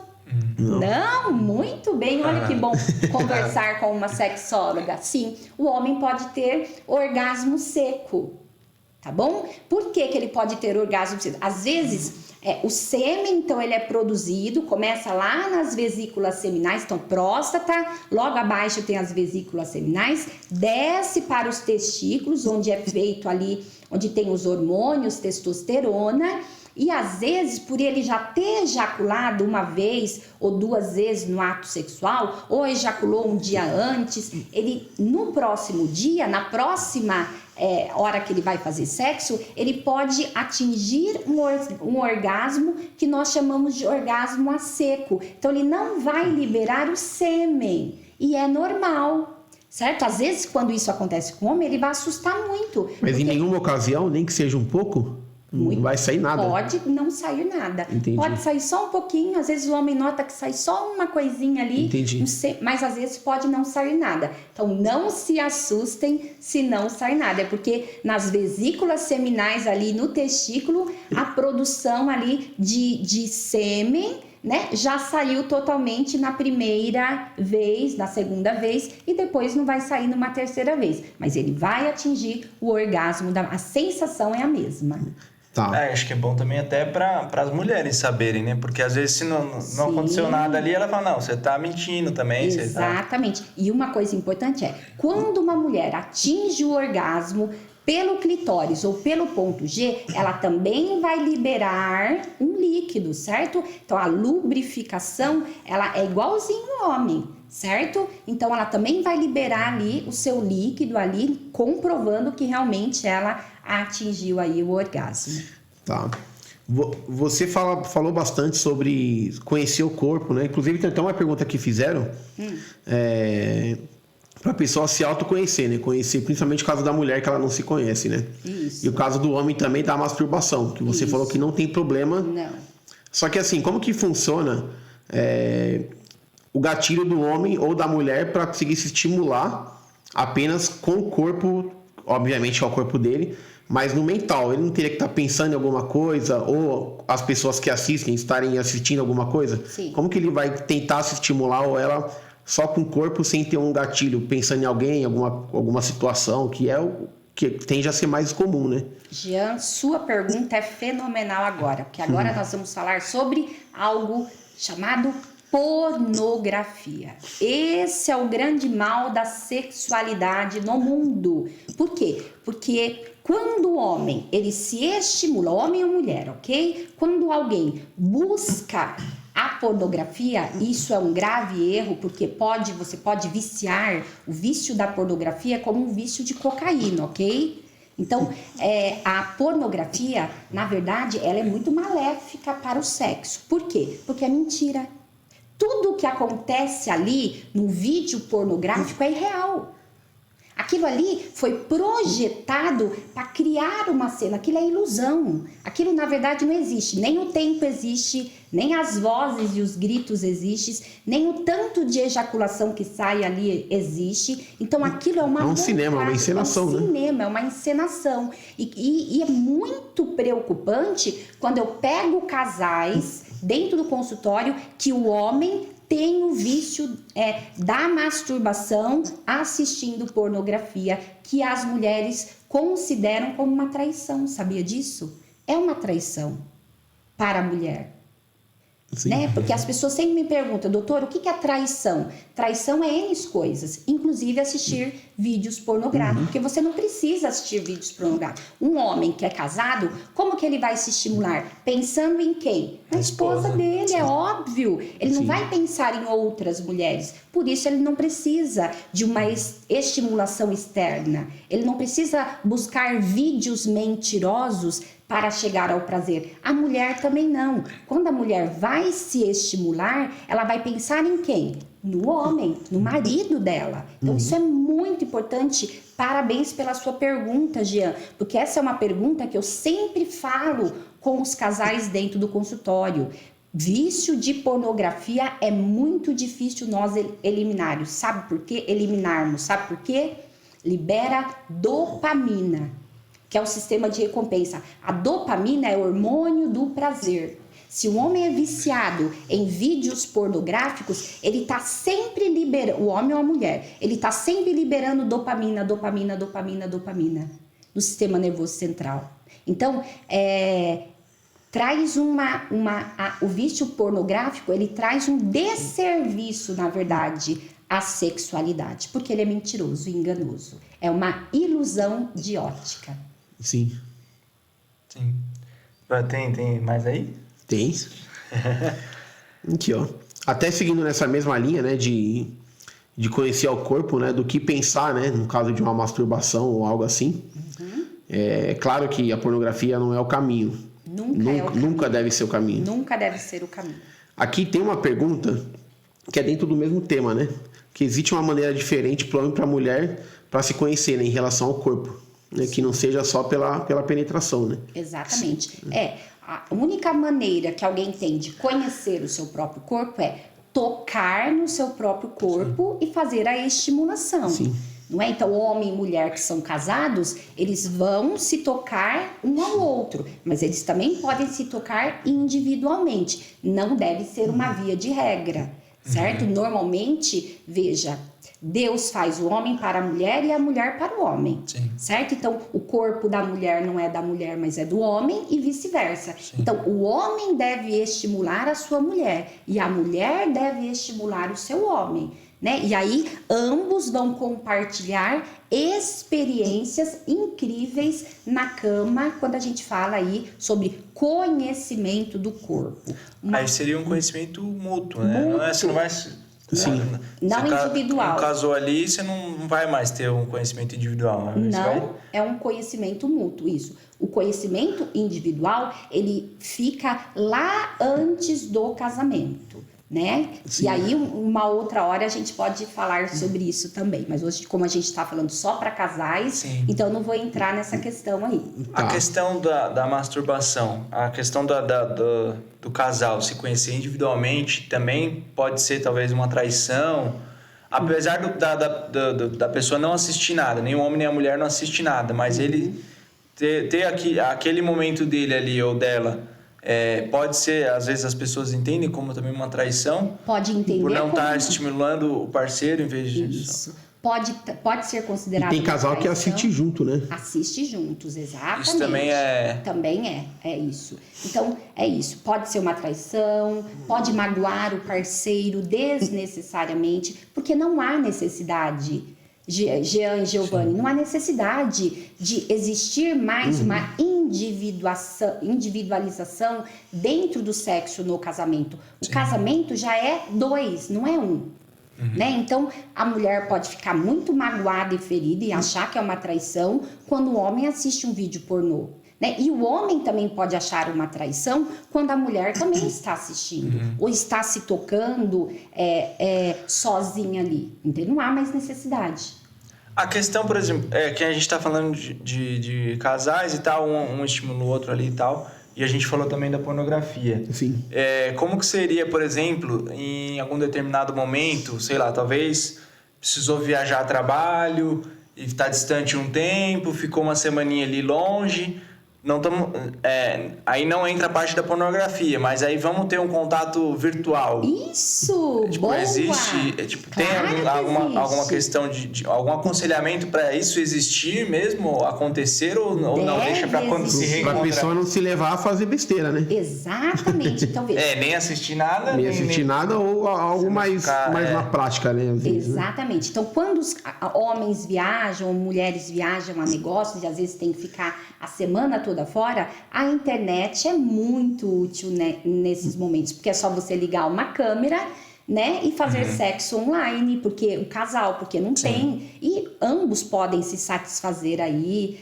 Não, muito bem. Olha que bom conversar com uma sexóloga. Sim, o homem pode ter orgasmo seco, tá bom? Por que ele pode ter orgasmo seco? Às vezes, o sêmen, então, ele é produzido, começa lá nas vesículas seminais, então, próstata, logo abaixo tem as vesículas seminais, desce para os testículos, onde é feito ali, onde tem os hormônios, testosterona. E às vezes, por ele já ter ejaculado uma vez ou duas vezes no ato sexual, ou ejaculou um dia antes, ele no próximo dia, na próxima hora que ele vai fazer sexo, ele pode atingir um orgasmo que nós chamamos de orgasmo a seco. Então ele não vai liberar o sêmen e é normal. Certo? Às vezes, quando isso acontece com o homem, ele vai assustar muito. Mas em nenhuma ocasião, nem que seja um pouco? Não vai sair nada. Pode não sair nada. Entendi. Pode sair só um pouquinho. Às vezes o homem nota que sai só uma coisinha ali. Entendi. Mas às vezes pode não sair nada. Então não se assustem se não sair nada. É porque nas vesículas seminais ali no testículo, a produção ali de sêmen, né, já saiu totalmente na primeira vez, na segunda vez, e depois não vai sair numa terceira vez. Mas ele vai atingir o orgasmo, a sensação é a mesma. Tá. Acho que é bom também até para as mulheres saberem, né? Porque às vezes se não aconteceu nada ali, ela fala, não, você tá mentindo também. Exatamente. E uma coisa importante é, quando uma mulher atinge o orgasmo pelo clitóris ou pelo ponto G, ela também vai liberar um líquido, certo? Então a lubrificação, ela é igualzinho ao homem, certo? Então ela também vai liberar ali o seu líquido ali, comprovando que realmente ela atingiu aí o orgasmo. Tá. Você falou bastante sobre conhecer o corpo, né? Inclusive tem até uma pergunta que fizeram para a pessoa se autoconhecer, né? Conhecer principalmente o caso da mulher que ela não se conhece, né? Isso. E o caso do homem também da masturbação, que você falou que não tem problema. Não. Só que assim, como que funciona o gatilho do homem ou da mulher para conseguir se estimular apenas com o corpo, obviamente com o corpo dele, mas no mental? Ele não teria que estar pensando em alguma coisa, ou as pessoas que assistem estarem assistindo alguma coisa? Sim. Como que ele vai tentar se estimular, ou ela só com o corpo, sem ter um gatilho, pensando em alguém, alguma situação, que é o que tende a ser mais comum, né? Jean, sua pergunta é fenomenal agora, porque agora nós vamos falar sobre algo chamado pornografia. Esse é o grande mal da sexualidade no mundo. Por quê? Porque quando o homem, ele se estimula, homem ou mulher, ok? Quando alguém busca a pornografia, isso é um grave erro, porque você pode viciar. O vício da pornografia é como um vício de cocaína, ok? Então, a pornografia, na verdade, ela é muito maléfica para o sexo. Por quê? Porque é mentira. Tudo que acontece ali no vídeo pornográfico é irreal. Aquilo ali foi projetado para criar uma cena. Aquilo é ilusão. Aquilo, na verdade, não existe. Nem o tempo existe, nem as vozes e os gritos existem, nem o tanto de ejaculação que sai ali existe. Então, aquilo é uma É um cinema, uma encenação, né? É um cinema, é uma encenação. E é muito preocupante quando eu pego casais dentro do consultório que o homem tem o vício da masturbação assistindo pornografia, que as mulheres consideram como uma traição. Sabia disso? É uma traição para a mulher. Né? Porque as pessoas sempre me perguntam, doutor, o que é traição? Traição é N coisas, inclusive assistir vídeos pornográficos, porque você não precisa assistir vídeos pornográficos. Um homem que é casado, como que ele vai se estimular? Pensando em quem? Na esposa dele, é óbvio. Ele não vai pensar em outras mulheres. Por isso ele não precisa de uma estimulação externa. Ele não precisa buscar vídeos mentirosos para chegar ao prazer. A mulher também não. Quando a mulher vai se estimular, ela vai pensar em quem? No homem, no marido dela. Então isso é muito importante. Parabéns pela sua pergunta, Jean, porque essa é uma pergunta que eu sempre falo com os casais dentro do consultório. Vício de pornografia é muito difícil nós eliminarmos. Sabe por quê? Sabe por quê? Libera dopamina, que é o sistema de recompensa. A dopamina é o hormônio do prazer. Se o homem é viciado em vídeos pornográficos, ele está sempre liberando, o homem ou a mulher, ele está sempre liberando dopamina no sistema nervoso central. Então, traz o vício pornográfico, ele traz um desserviço, na verdade, à sexualidade, porque ele é mentiroso e enganoso. É uma ilusão de ótica. Sim. Tem mais aí? Tem. Aqui, ó. Até seguindo nessa mesma linha, né, de conhecer o corpo, né, do que pensar, né, no caso de uma masturbação ou algo assim. É claro que a pornografia não é o caminho. Nunca deve ser o caminho. Nunca deve ser o caminho. Aqui tem uma pergunta que é dentro do mesmo tema, né? Que existe uma maneira diferente para o homem e para a mulher para se conhecer, né, em relação ao corpo. Né, que não seja só pela penetração, né? Exatamente. A única maneira que alguém tem de conhecer o seu próprio corpo é tocar no seu próprio corpo e fazer a estimulação. Sim. Não é? Então, homem e mulher que são casados, eles vão se tocar um ao outro, mas eles também podem se tocar individualmente. Não deve ser uma via de regra, certo? Normalmente, veja, Deus faz o homem para a mulher e a mulher para o homem, certo? Então, o corpo da mulher não é da mulher, mas é do homem e vice-versa. Então, o homem deve estimular a sua mulher e a mulher deve estimular o seu homem, né? E aí, ambos vão compartilhar experiências incríveis na cama, quando a gente fala aí sobre conhecimento do corpo. Aí seria um conhecimento mútuo, né? Mútuo. Não é, você não vai... Não individual. Casou ali, você não vai mais ter um conhecimento individual. Né? Não, é um conhecimento mútuo, isso. O conhecimento individual, ele fica lá antes do casamento, né? Sim. E aí, uma outra hora, a gente pode falar sobre isso também. Mas hoje, como a gente está falando só para casais, então eu não vou entrar nessa questão aí. A questão da masturbação, a questão do casal se conhecer individualmente também pode ser talvez uma traição. Apesar da pessoa não assistir nada, nem o homem nem a mulher não assiste nada, mas ele ter aquele momento dele ali ou dela... pode ser, às vezes as pessoas entendem como também uma traição. Pode entender. Por não estar estimulando o parceiro em vez de... Isso. Pode ser considerado. E tem casal que assiste junto, né? Assiste juntos, exatamente. Isso também é... Também é isso. Então, é isso. Pode ser uma traição, pode magoar o parceiro desnecessariamente, porque não há necessidade... Jean e Giovanni, não há necessidade de existir mais uma individualização dentro do sexo no casamento. O casamento já é 2, não é 1. Né? Então, a mulher pode ficar muito magoada e ferida e achar que é uma traição quando o homem assiste um vídeo pornô. Né? E o homem também pode achar uma traição quando a mulher também está assistindo ou está se tocando sozinha ali. Entendeu? Não há mais necessidade. A questão, por exemplo, é que a gente tá falando de casais e tal, um estimula o outro ali e tal, e a gente falou também da pornografia. Sim. Como que seria, por exemplo, em algum determinado momento, sei lá, talvez precisou viajar a trabalho e tá distante um tempo, ficou uma semaninha ali longe... Não tamo, aí não entra a parte da pornografia, mas aí vamos ter um contato virtual. Isso, boa! Existe, tem alguma questão de algum aconselhamento para isso existir mesmo, acontecer ou não? Deixa para quando se reencontra. Para a pessoa não se levar a fazer besteira, né? Exatamente. Então, veja. Nem assistir nada. Nem assistir nada ou algo mais na prática, né? Exatamente. Então, quando os homens viajam ou mulheres viajam a negócios e às vezes tem que ficar a semana toda fora, a internet é muito útil, né, nesses momentos, porque é só você ligar uma câmera, né, e fazer sexo online, porque o casal, porque não tem, e ambos podem se satisfazer aí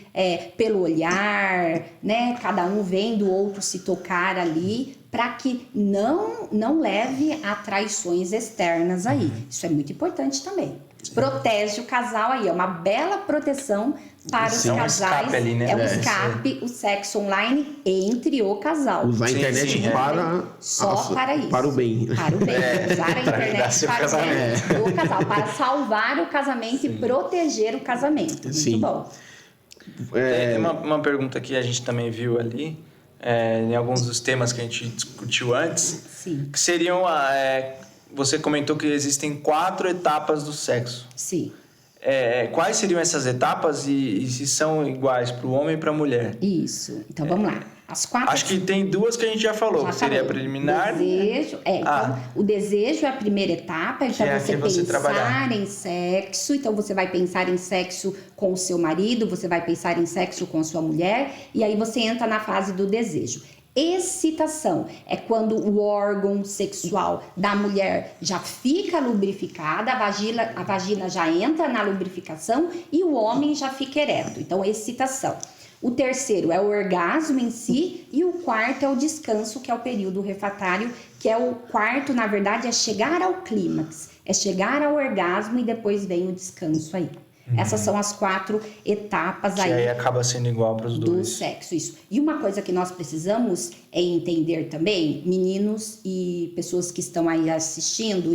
pelo olhar, né, cada um vendo o outro se tocar ali, para que não leve a traições externas aí. Isso é muito importante também. Protege o casal aí, é uma bela proteção para os casais. Escape ali, né? É um escape, o sexo online entre o casal. Usar a internet para isso. Para o bem. Para o bem. Usar a internet para o bem do casal, para salvar o casamento e proteger o casamento. Muito bom. Tem uma pergunta que a gente também viu ali, em alguns dos temas que a gente discutiu antes, Sim. que seriam... Você comentou que existem 4 etapas do sexo. Sim. Quais seriam essas etapas e se são iguais para o homem e para a mulher? Isso. Então, vamos lá. As 4... Acho que tem 2 que a gente já falou, que seria a preliminar... Desejo, então, o desejo é a primeira etapa, então você pensar em sexo, então você vai pensar em sexo com o seu marido, você vai pensar em sexo com a sua mulher, e aí você entra na fase do desejo. Excitação é quando o órgão sexual da mulher já fica lubrificada, a vagina já entra na lubrificação e o homem já fica ereto. Então, excitação. O terceiro é o orgasmo em si e o quarto é o descanso, que é o período refratário, que é o quarto, na verdade, é chegar ao clímax, é chegar ao orgasmo e depois vem o descanso aí. Essas são as 4 etapas aí. Que aí acaba sendo igual para os dois. Do sexo, isso. E uma coisa que nós precisamos entender também, meninos e pessoas que estão aí assistindo,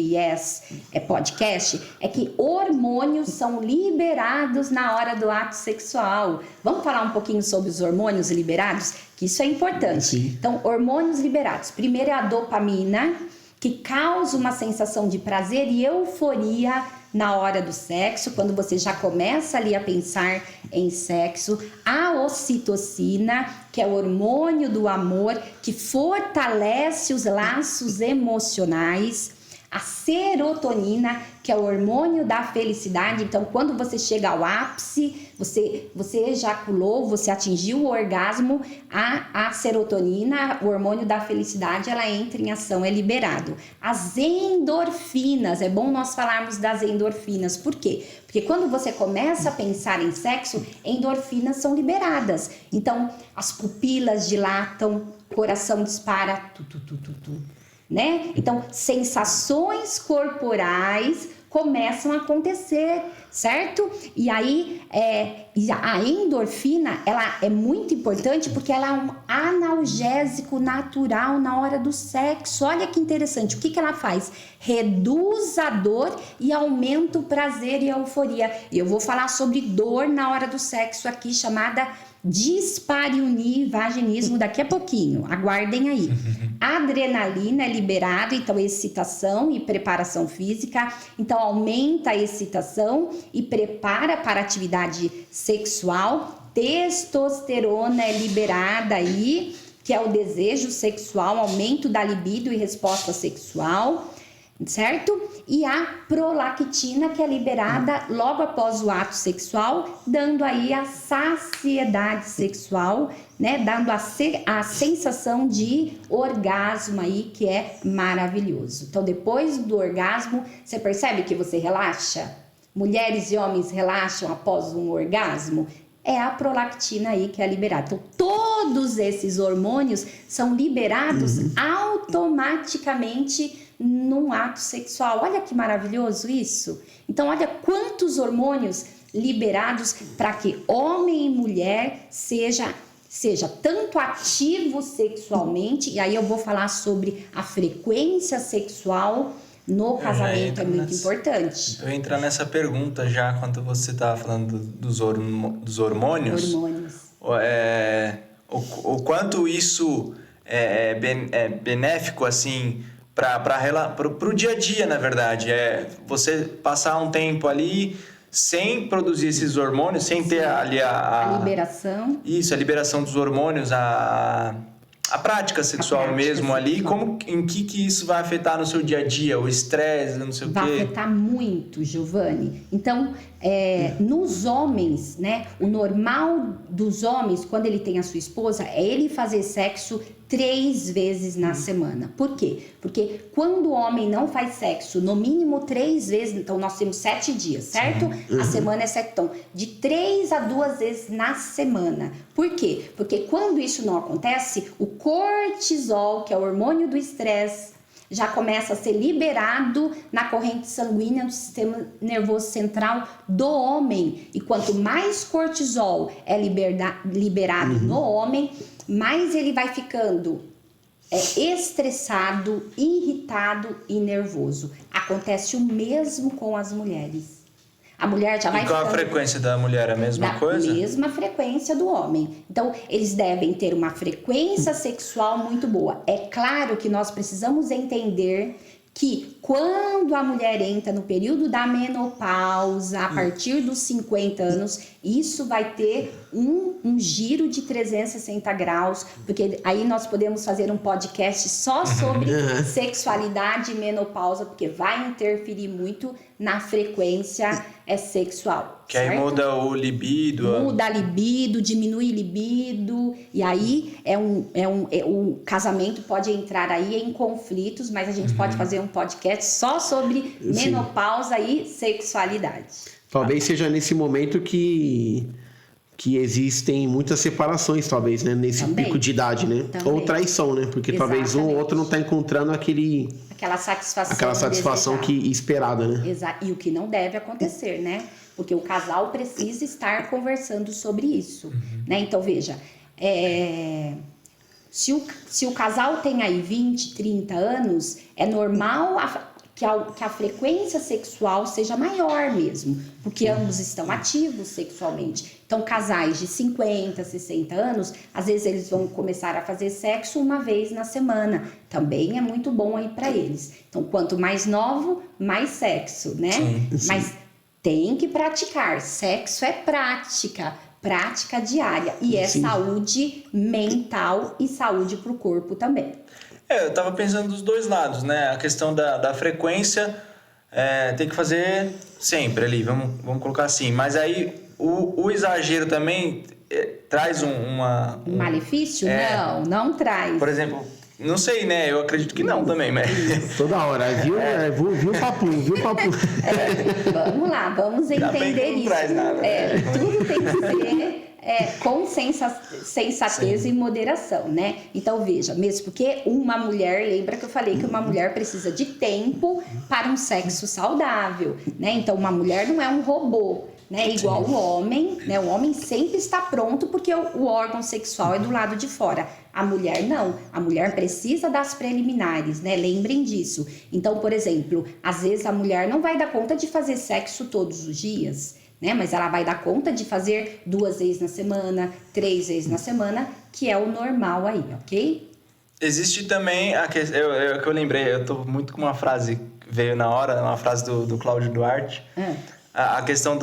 podcast, é que hormônios são liberados na hora do ato sexual. Vamos falar um pouquinho sobre os hormônios liberados? Que isso é importante. Sim. Então, hormônios liberados. Primeiro é a dopamina, que causa uma sensação de prazer e euforia na hora do sexo, quando você já começa ali a pensar em sexo. A ocitocina, que é o hormônio do amor, que fortalece os laços emocionais. A serotonina, que é o hormônio da felicidade. Então, quando você chega ao ápice, você ejaculou, você atingiu o orgasmo, a serotonina, o hormônio da felicidade, ela entra em ação, é liberado. As endorfinas, é bom nós falarmos das endorfinas. Por quê? Porque quando você começa a pensar em sexo, endorfinas são liberadas. Então, as pupilas dilatam, coração dispara, né? Então, sensações corporais começam a acontecer, certo? E aí, a endorfina, ela é muito importante porque ela é um analgésico natural na hora do sexo. Olha que interessante, o que ela faz? Reduz a dor e aumenta o prazer e a euforia. E eu vou falar sobre dor na hora do sexo aqui, chamada dispareunia e vaginismo daqui a pouquinho, aguardem aí. A adrenalina é liberada, então excitação e preparação física, então aumenta a excitação e prepara para a atividade sexual. Testosterona é liberada aí, que é o desejo sexual, aumento da libido e resposta sexual, certo? E a prolactina, que é liberada logo após o ato sexual, dando aí a saciedade sexual, né? Dando a sensação de orgasmo aí, que é maravilhoso. Então, depois do orgasmo, você percebe que você relaxa? Mulheres e homens relaxam após um orgasmo? É a prolactina aí que é liberada. Então, todos esses hormônios são liberados automaticamente num ato sexual. Olha que maravilhoso isso. Então, olha quantos hormônios liberados para que homem e mulher seja tanto ativo sexualmente, e aí eu vou falar sobre a frequência sexual no casamento, é muito importante. Eu ia entrar nessa pergunta já, quando você estava falando dos hormônios. O quanto isso é benéfico, assim, para o dia a dia, na verdade. Você passar um tempo ali sem produzir esses hormônios, sem ter ali a liberação. Isso, a liberação dos hormônios, a prática sexual mesmo ali, em que isso vai afetar no seu dia a dia, o estresse, não sei o quê? Vai afetar muito, Giovanni. Então, nos homens, né, o normal dos homens, quando ele tem a sua esposa, é ele fazer sexo 3 vezes na semana. Por quê? Porque quando o homem não faz sexo, no mínimo 3 vezes, então nós temos 7 dias, certo? A semana é 7, então, de 3 a 2 vezes na semana. Por quê? Porque quando isso não acontece, o cortisol, que é o hormônio do estresse, já começa a ser liberado na corrente sanguínea do sistema nervoso central do homem. E quanto mais cortisol é liberado no homem, mais ele vai ficando estressado, irritado e nervoso. Acontece o mesmo com as mulheres. A mulher já vai ficando... E qual a frequência da mulher? A mesma coisa? A mesma frequência do homem. Então, eles devem ter uma frequência sexual muito boa. É claro que nós precisamos entender que quando a mulher entra no período da menopausa, a partir dos 50 anos, isso vai ter um giro de 360 graus, porque aí nós podemos fazer um podcast só sobre sexualidade e menopausa, porque vai interferir muito na frequência sexual. Que aí muda o libido. Muda a libido, diminui libido, e aí o casamento pode entrar aí em conflitos, mas a gente pode fazer um podcast só sobre menopausa e sexualidade. Talvez seja nesse momento que existem muitas separações, talvez, né? Nesse pico de idade, né? Também. Ou traição, né? Porque talvez um ou outro não está encontrando aquela satisfação que esperada, né? Exato. E o que não deve acontecer, né? Porque o casal precisa estar conversando sobre isso, né? Então, veja, se o casal tem aí 20, 30 anos, é normal que a frequência sexual seja maior mesmo, porque ambos estão ativos sexualmente. Então, casais de 50, 60 anos, às vezes eles vão começar a fazer sexo 1 vez na semana. Também é muito bom aí para eles. Então, quanto mais novo, mais sexo, né? Sim. Mas tem que praticar. Sexo é prática diária. E é saúde mental e saúde para o corpo também. Eu tava pensando dos dois lados, né? A questão da frequência tem que fazer sempre ali, vamos colocar assim. Mas aí o exagero também traz um malefício? Não traz. Por exemplo, não sei, né? Eu acredito que não também, mas... Toda hora, viu o papo, Vamos lá, vamos entender isso. Não traz nada. Tudo tem que ser... com sensatez e moderação, né? Então, veja, mesmo porque uma mulher, lembra que eu falei que uma mulher precisa de tempo para um sexo saudável, né? Então, uma mulher não é um robô, né? Igual o homem, né? O homem sempre está pronto porque o órgão sexual é do lado de fora. A mulher não. A mulher precisa das preliminares, né? Lembrem disso. Então, por exemplo, às vezes a mulher não vai dar conta de fazer sexo todos os dias, né? Mas ela vai dar conta de fazer 2 vezes na semana, 3 vezes na semana, que é o normal aí, ok? Existe também que eu lembrei, eu tô muito com uma frase que veio na hora, uma frase do Cláudio Duarte. A questão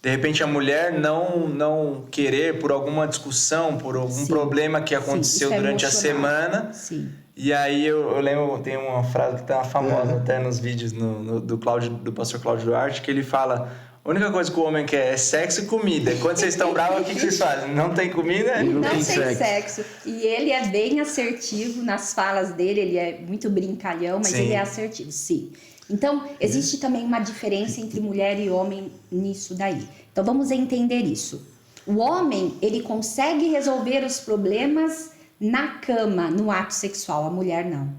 de repente a mulher não querer por alguma discussão, por algum problema que aconteceu durante a semana. Sim. E aí eu lembro, tem uma frase que tá famosa até nos vídeos do pastor Cláudio Duarte, que ele fala: a única coisa que o homem quer é sexo e comida. Quando vocês estão bravos, o que vocês fazem? Não tem comida? Não tem sexo. E ele é bem assertivo nas falas dele, ele é muito brincalhão, mas ele é assertivo, sim. Então, existe também uma diferença entre mulher e homem nisso daí. Então, vamos entender isso. O homem, ele consegue resolver os problemas na cama, no ato sexual. A mulher, não.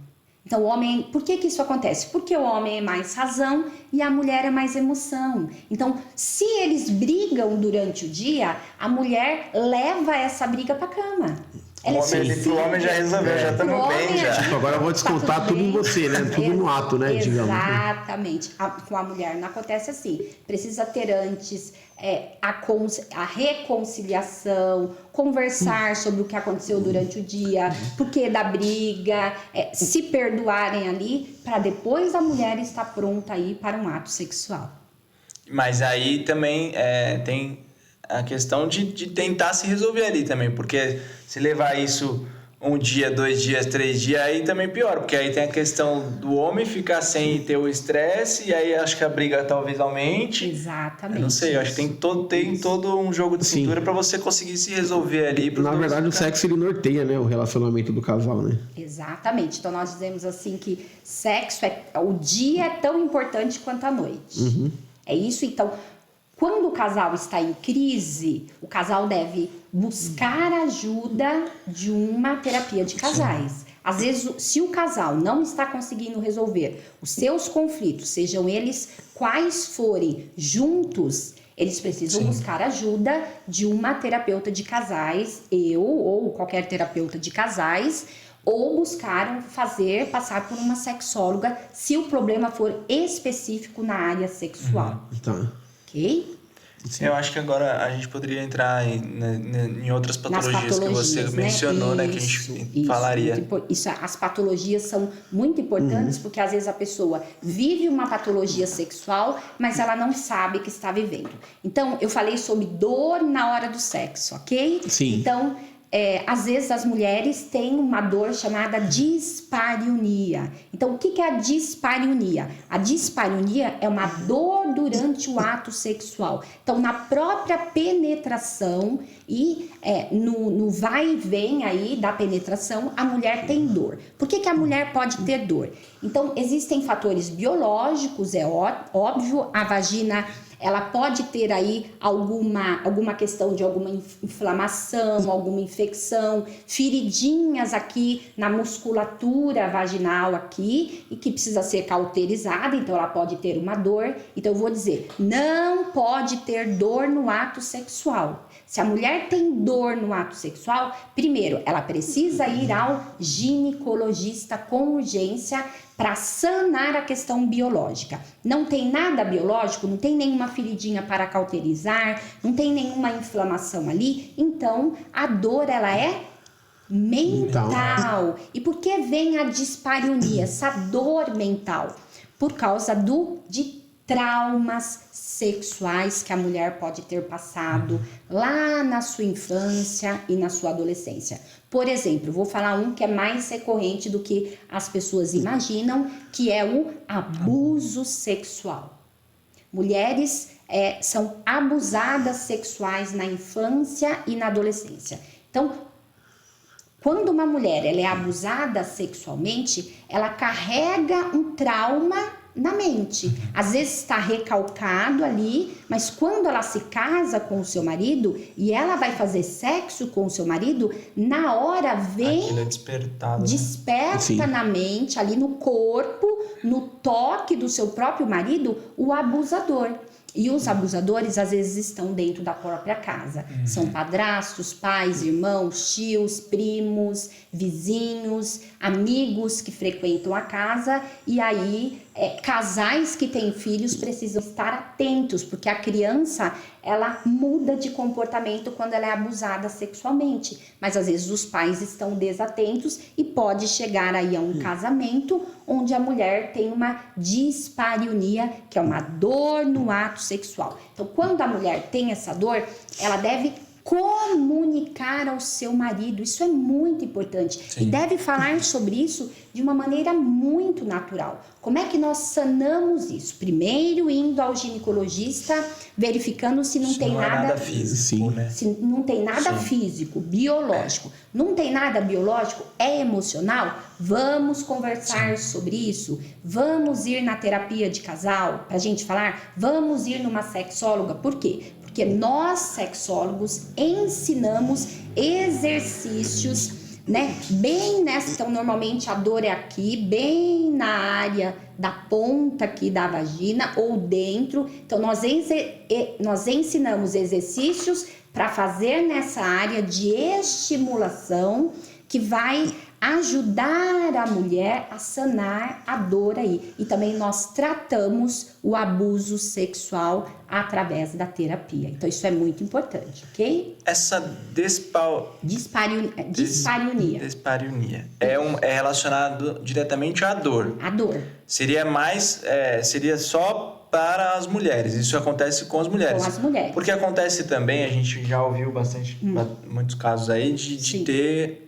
Então, o homem, por que isso acontece? Porque o homem é mais razão e a mulher é mais emoção. Então, se eles brigam durante o dia, a mulher leva essa briga pra cama. O homem já resolveu, já estamos bem, já. Tipo, agora eu vou descontar tudo em você, né? Tudo no ato, né? Digamos. Exatamente. Com a mulher não acontece assim. Precisa ter antes a reconciliação, conversar sobre o que aconteceu durante o dia, porquê da briga, se perdoarem ali, para depois a mulher estar pronta aí para um ato sexual. Mas aí também tem a questão de tentar se resolver ali também, porque se levar isso 1 dia, 2 dias, 3 dias, aí também pior, porque aí tem a questão do homem ficar sem ter o estresse, e aí acho que a briga talvez aumente. Exatamente. Eu não sei, eu acho que tem todo um jogo de cintura para você conseguir se resolver ali. Na verdade, o sexo ele norteia, né, o relacionamento do casal, né? Exatamente. Então nós dizemos assim que sexo o dia é tão importante quanto a noite. Uhum. É isso, então. Quando o casal está em crise, o casal deve buscar ajuda de uma terapia de casais. Às vezes, se o casal não está conseguindo resolver os seus conflitos, sejam eles quais forem, juntos, eles precisam buscar ajuda de uma terapeuta de casais, eu ou qualquer terapeuta de casais, ou buscaram passar por uma sexóloga se o problema for específico na área sexual. Tá. Ok? Sim. Eu acho que agora a gente poderia entrar em outras patologias que você mencionou, né? Que a gente falaria. As patologias são muito importantes porque às vezes a pessoa vive uma patologia sexual, mas ela não sabe que está vivendo. Então, eu falei sobre dor na hora do sexo, ok? Sim. Então, às vezes as mulheres têm uma dor chamada dispareunia. Então, o que é a dispareunia? A dispareunia é uma dor durante o ato sexual. Então, na própria penetração e no vai e vem aí da penetração, a mulher tem dor. Por que a mulher pode ter dor? Então, existem fatores biológicos, é óbvio, a vagina ela pode ter aí alguma questão de alguma inflamação, alguma infecção, feridinhas aqui na musculatura vaginal aqui e que precisa ser cauterizada, então ela pode ter uma dor. Então eu vou dizer, não pode ter dor no ato sexual. Se a mulher tem dor no ato sexual, primeiro, ela precisa ir ao ginecologista com urgência para sanar a questão biológica. Não tem nada biológico, não tem nenhuma feridinha para cauterizar, não tem nenhuma inflamação ali, então a dor ela é mental. E por que vem a dispareunia, essa dor mental? Por causa de traumas sexuais que a mulher pode ter passado lá na sua infância e na sua adolescência. Por exemplo, vou falar um que é mais recorrente do que as pessoas imaginam, que é o abuso sexual. Mulheres são abusadas sexuais na infância e na adolescência. Então, quando uma mulher ela é abusada sexualmente, ela carrega um trauma na mente. Às vezes está recalcado ali, mas quando ela se casa com o seu marido e ela vai fazer sexo com o seu marido, na hora vem, desperta na mente, ali no corpo, no toque do seu próprio marido, o abusador. E os abusadores às vezes estão dentro da própria casa. São padrastos, pais, irmãos, tios, primos, vizinhos, amigos que frequentam a casa. E aí, casais que têm filhos precisam estar atentos, porque a criança ela muda de comportamento quando ela é abusada sexualmente. Mas às vezes os pais estão desatentos e pode chegar aí a um casamento onde a mulher tem uma dispareunia, que é uma dor no ato sexual. Então, quando a mulher tem essa dor, ela deve comunicar ao seu marido. Isso é muito importante. Sim. E deve falar sobre isso de uma maneira muito natural. Como é que nós sanamos isso? Primeiro, indo ao ginecologista, verificando se não tem nada físico, né? Se não tem nada físico, biológico. Não tem nada biológico, é emocional? Vamos conversar sobre isso. Vamos ir na terapia de casal pra gente falar. Vamos ir numa sexóloga. Por quê? Porque nós, sexólogos, ensinamos exercícios né? Bem nessa, então normalmente a dor é aqui, bem na área da ponta aqui da vagina ou dentro. Então nós ensinamos exercícios para fazer nessa área de estimulação que vai ajudar a mulher a sanar a dor aí. E também nós tratamos o abuso sexual através da terapia. Então isso é muito importante, ok? Essa dispareunia é relacionado diretamente à dor. A dor. Seria só para as mulheres. Isso acontece com as mulheres. Com as mulheres. Porque acontece também, a gente já ouviu muitos casos aí de ter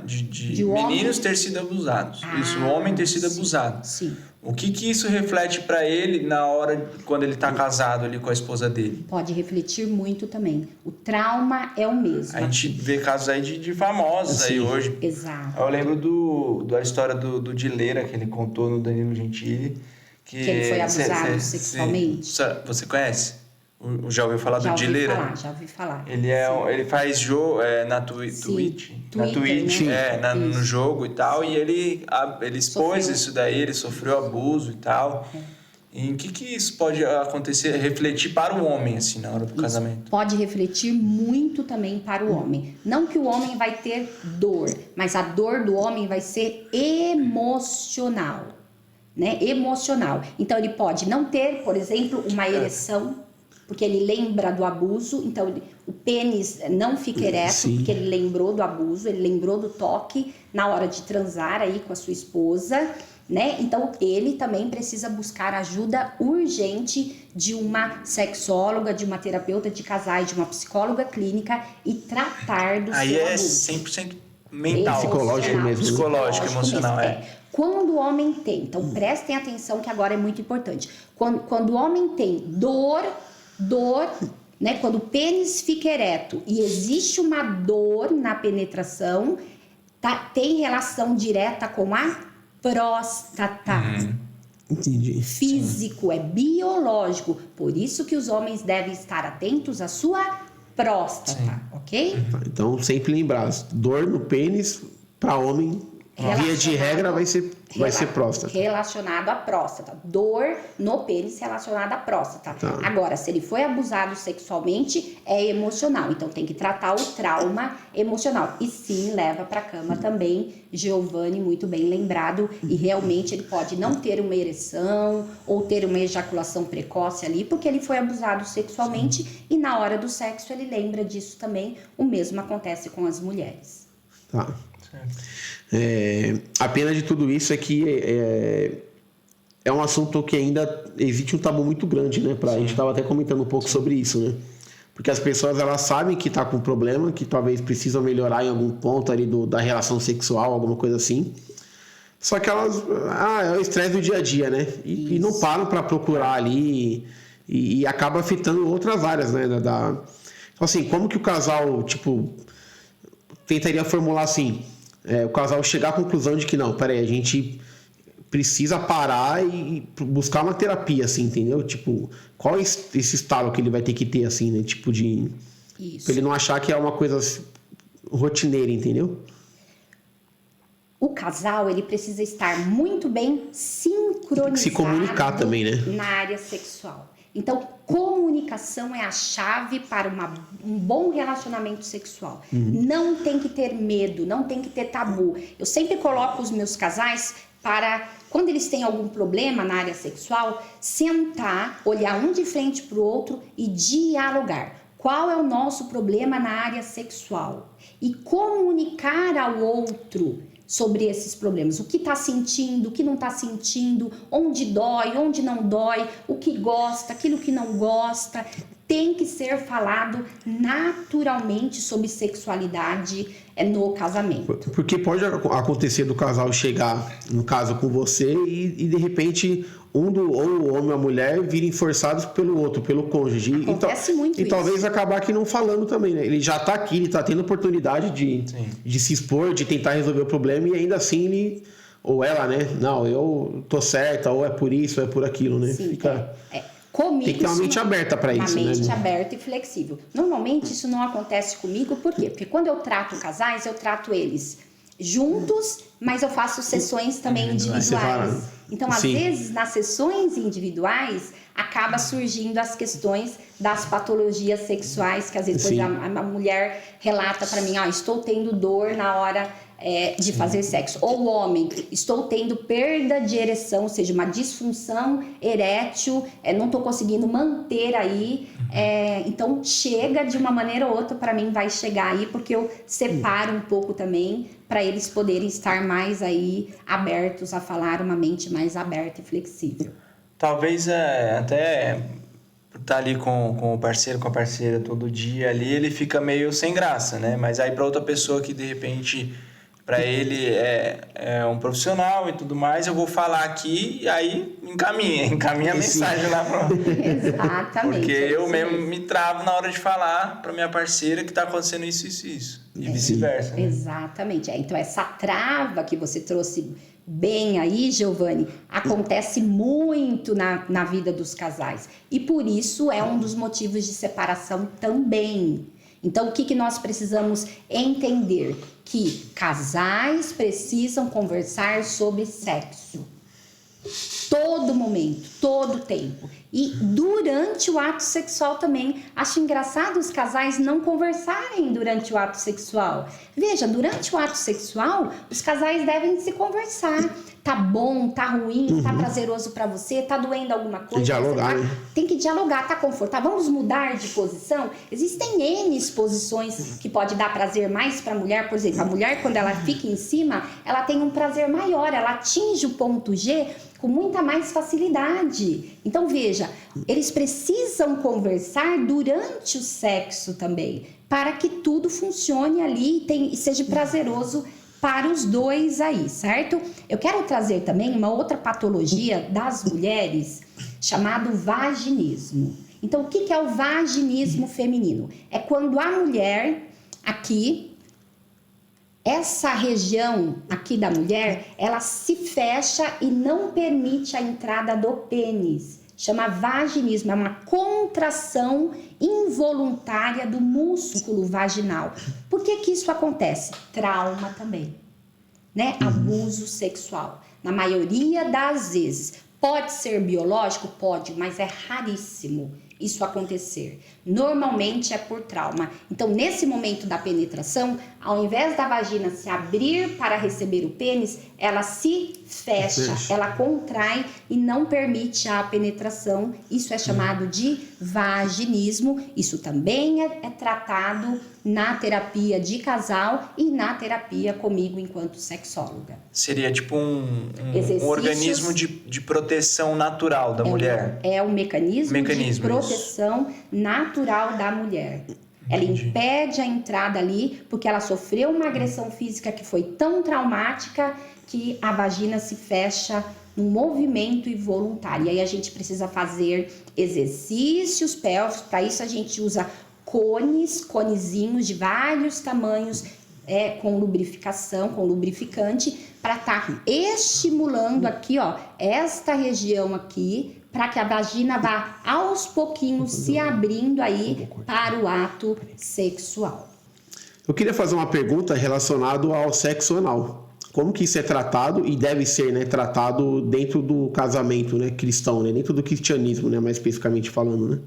de meninos ter sido abusados. Isso, o homem ter sido abusado. Sim. O que isso reflete para ele na hora quando ele está casado ali com a esposa dele? Pode refletir muito também. O trauma é o mesmo. A gente vê casos aí de famosos aí hoje. Exato. Eu lembro da história do Dileira que ele contou no Danilo Gentili. Que ele foi abusado sexualmente. Você conhece? Já ouviu falar do Dileira? Já ouvi falar. Ele faz jogo na Twitch. Na Twitch, né? No jogo e tal. E ele expôs isso daí, ele sofreu abuso e tal. E em que isso pode acontecer, refletir para o homem, assim, na hora do casamento? Pode refletir muito também para o homem. Não que o homem vai ter dor, mas a dor do homem vai ser emocional. Né? Emocional. Então ele pode não ter, por exemplo, uma ereção, porque ele lembra do abuso. Então o pênis não fica ereto, porque ele lembrou do abuso, ele lembrou do toque na hora de transar aí com a sua esposa, né? Então ele também precisa buscar ajuda urgente de uma sexóloga, de uma terapeuta de casais, de uma psicóloga clínica e tratar do aí seu é abuso. 100% mental. Psicológico mesmo. Psicológico, emocional, Quando o homem tem, então prestem atenção que agora é muito importante. Quando o homem tem dor, né? Quando o pênis fica ereto e existe uma dor na penetração, tem relação direta com a próstata. Entendi. Físico, é biológico. Por isso que os homens devem estar atentos à sua próstata, ok? Então sempre lembrar, dor no pênis para homem, via de regra vai ser próstata. Relacionado à próstata. Dor no pênis relacionada à próstata. Tá. Agora, se ele foi abusado sexualmente, é emocional. Então tem que tratar o trauma emocional. E sim, leva para cama também. Giovanni, muito bem lembrado. E realmente ele pode não ter uma ereção ou ter uma ejaculação precoce ali, porque ele foi abusado sexualmente e na hora do sexo ele lembra disso também. O mesmo acontece com as mulheres. Tá. A pena de tudo isso é que é um assunto que ainda existe um tabu muito grande, né? A gente estava até comentando um pouco sobre isso, né? Porque as pessoas elas sabem que está com problema, que talvez precisam melhorar em algum ponto ali da relação sexual, alguma coisa assim. Só que elas... é o estresse do dia a dia, né? E não param para procurar ali e acaba afetando outras áreas, né? Então, assim, como que o casal, tentaria formular assim... o casal chegar à conclusão de que não, peraí, a gente precisa parar e buscar uma terapia, assim, entendeu? Qual é esse estalo que ele vai ter que ter, assim, né? Isso. Pra ele não achar que é uma coisa rotineira, entendeu? O casal, ele precisa estar muito bem sincronizado. Se comunicar também, né? Na área sexual. Então, comunicação é a chave para um bom relacionamento sexual. Não tem que ter medo, não tem que ter tabu. Eu sempre coloco os meus casais para, quando eles têm algum problema na área sexual, sentar, olhar um de frente para o outro e dialogar. Qual é o nosso problema na área sexual? E comunicar ao outro sobre esses problemas, o que está sentindo, o que não está sentindo, onde dói, onde não dói, o que gosta, aquilo que não gosta, tem que ser falado naturalmente sobre sexualidade no casamento. Porque pode acontecer do casal chegar, no caso, com você e de repente ou o homem ou a mulher virem forçados pelo outro, pelo cônjuge. Acontece muito isso. E talvez acabar aqui não falando também, né? Ele já está aqui, ele está tendo oportunidade de se expor, de tentar resolver o problema e ainda assim ele... Ou ela, né? Não, eu tô certa, ou é por isso, ou é por aquilo, né? Sim, Comigo, tem que ter uma mente aberta para isso, né? Uma mente aberta e flexível. Normalmente isso não acontece comigo, por quê? Porque quando eu trato casais, eu trato eles juntos, mas eu faço sessões também individuais. Então, às vezes, nas sessões individuais, acaba surgindo as questões das patologias sexuais, que às vezes a mulher relata para mim, estou tendo dor na hora de fazer sexo. Ou o homem, estou tendo perda de ereção, ou seja, uma disfunção erétil, não estou conseguindo manter aí. Então, chega de uma maneira ou outra, para mim vai chegar aí, porque eu separo um pouco também, para eles poderem estar mais aí abertos a falar, uma mente mais aberta e flexível. Talvez até estar ali com o parceiro, com a parceira todo dia ali, ele fica meio sem graça, né? Mas aí para outra pessoa que de repente para ele é um profissional e tudo mais, eu vou falar aqui e aí encaminha a mensagem lá para Exatamente. Porque eu mesmo me travo na hora de falar para minha parceira que está acontecendo isso. E vice-versa. Né? Exatamente. Então, essa trava que você trouxe bem aí, Giovanni, acontece muito na vida dos casais. E por isso é um dos motivos de separação também. Então, o que nós precisamos entender? Que casais precisam conversar sobre sexo. Todo momento, todo tempo. E durante o ato sexual também. Acho engraçado os casais não conversarem durante o ato sexual. Veja, durante o ato sexual, os casais devem se conversar. Tá bom, tá ruim, tá prazeroso pra você, tá doendo alguma coisa. Dialogar, né? Tem que dialogar, tá confortável. Vamos mudar de posição? Existem N posições que pode dar prazer mais pra mulher. Por exemplo, a mulher, quando ela fica em cima, ela tem um prazer maior, ela atinge o ponto G com muita mais facilidade. Então, veja, eles precisam conversar durante o sexo também, para que tudo funcione ali e seja prazeroso para os dois aí, certo? Eu quero trazer também uma outra patologia das mulheres, chamado vaginismo. Então, o que é o vaginismo feminino? É quando a mulher aqui, essa região aqui da mulher, ela se fecha e não permite a entrada do pênis. Chama vaginismo, é uma contração involuntária do músculo vaginal. Por que isso acontece? Trauma também, né? Abuso sexual. Na maioria das vezes. Pode ser biológico? Pode, mas é raríssimo isso acontecer. Normalmente é por trauma. Então, nesse momento da penetração, ao invés da vagina se abrir para receber o pênis, ela se fecha, ela contrai e não permite a penetração. Isso é chamado de vaginismo. Isso também é tratado na terapia de casal e na terapia comigo enquanto sexóloga. Seria tipo um organismo de proteção natural da mulher. É um mecanismo de proteção natural da mulher. Ela impede a entrada ali porque ela sofreu uma agressão física que foi tão traumática que a vagina se fecha num movimento involuntário. E aí a gente precisa fazer exercícios pélvicos. Para isso a gente usa conezinhos de vários tamanhos, com lubrificação, com lubrificante, para estar estimulando aqui, esta região aqui, para que a vagina vá aos pouquinhos se abrindo aí para o ato sexual. Eu queria fazer uma pergunta relacionada ao sexo anal. Como que isso é tratado e deve ser, né, tratado dentro do casamento, né, cristão, né, dentro do cristianismo, né, mais especificamente falando, né?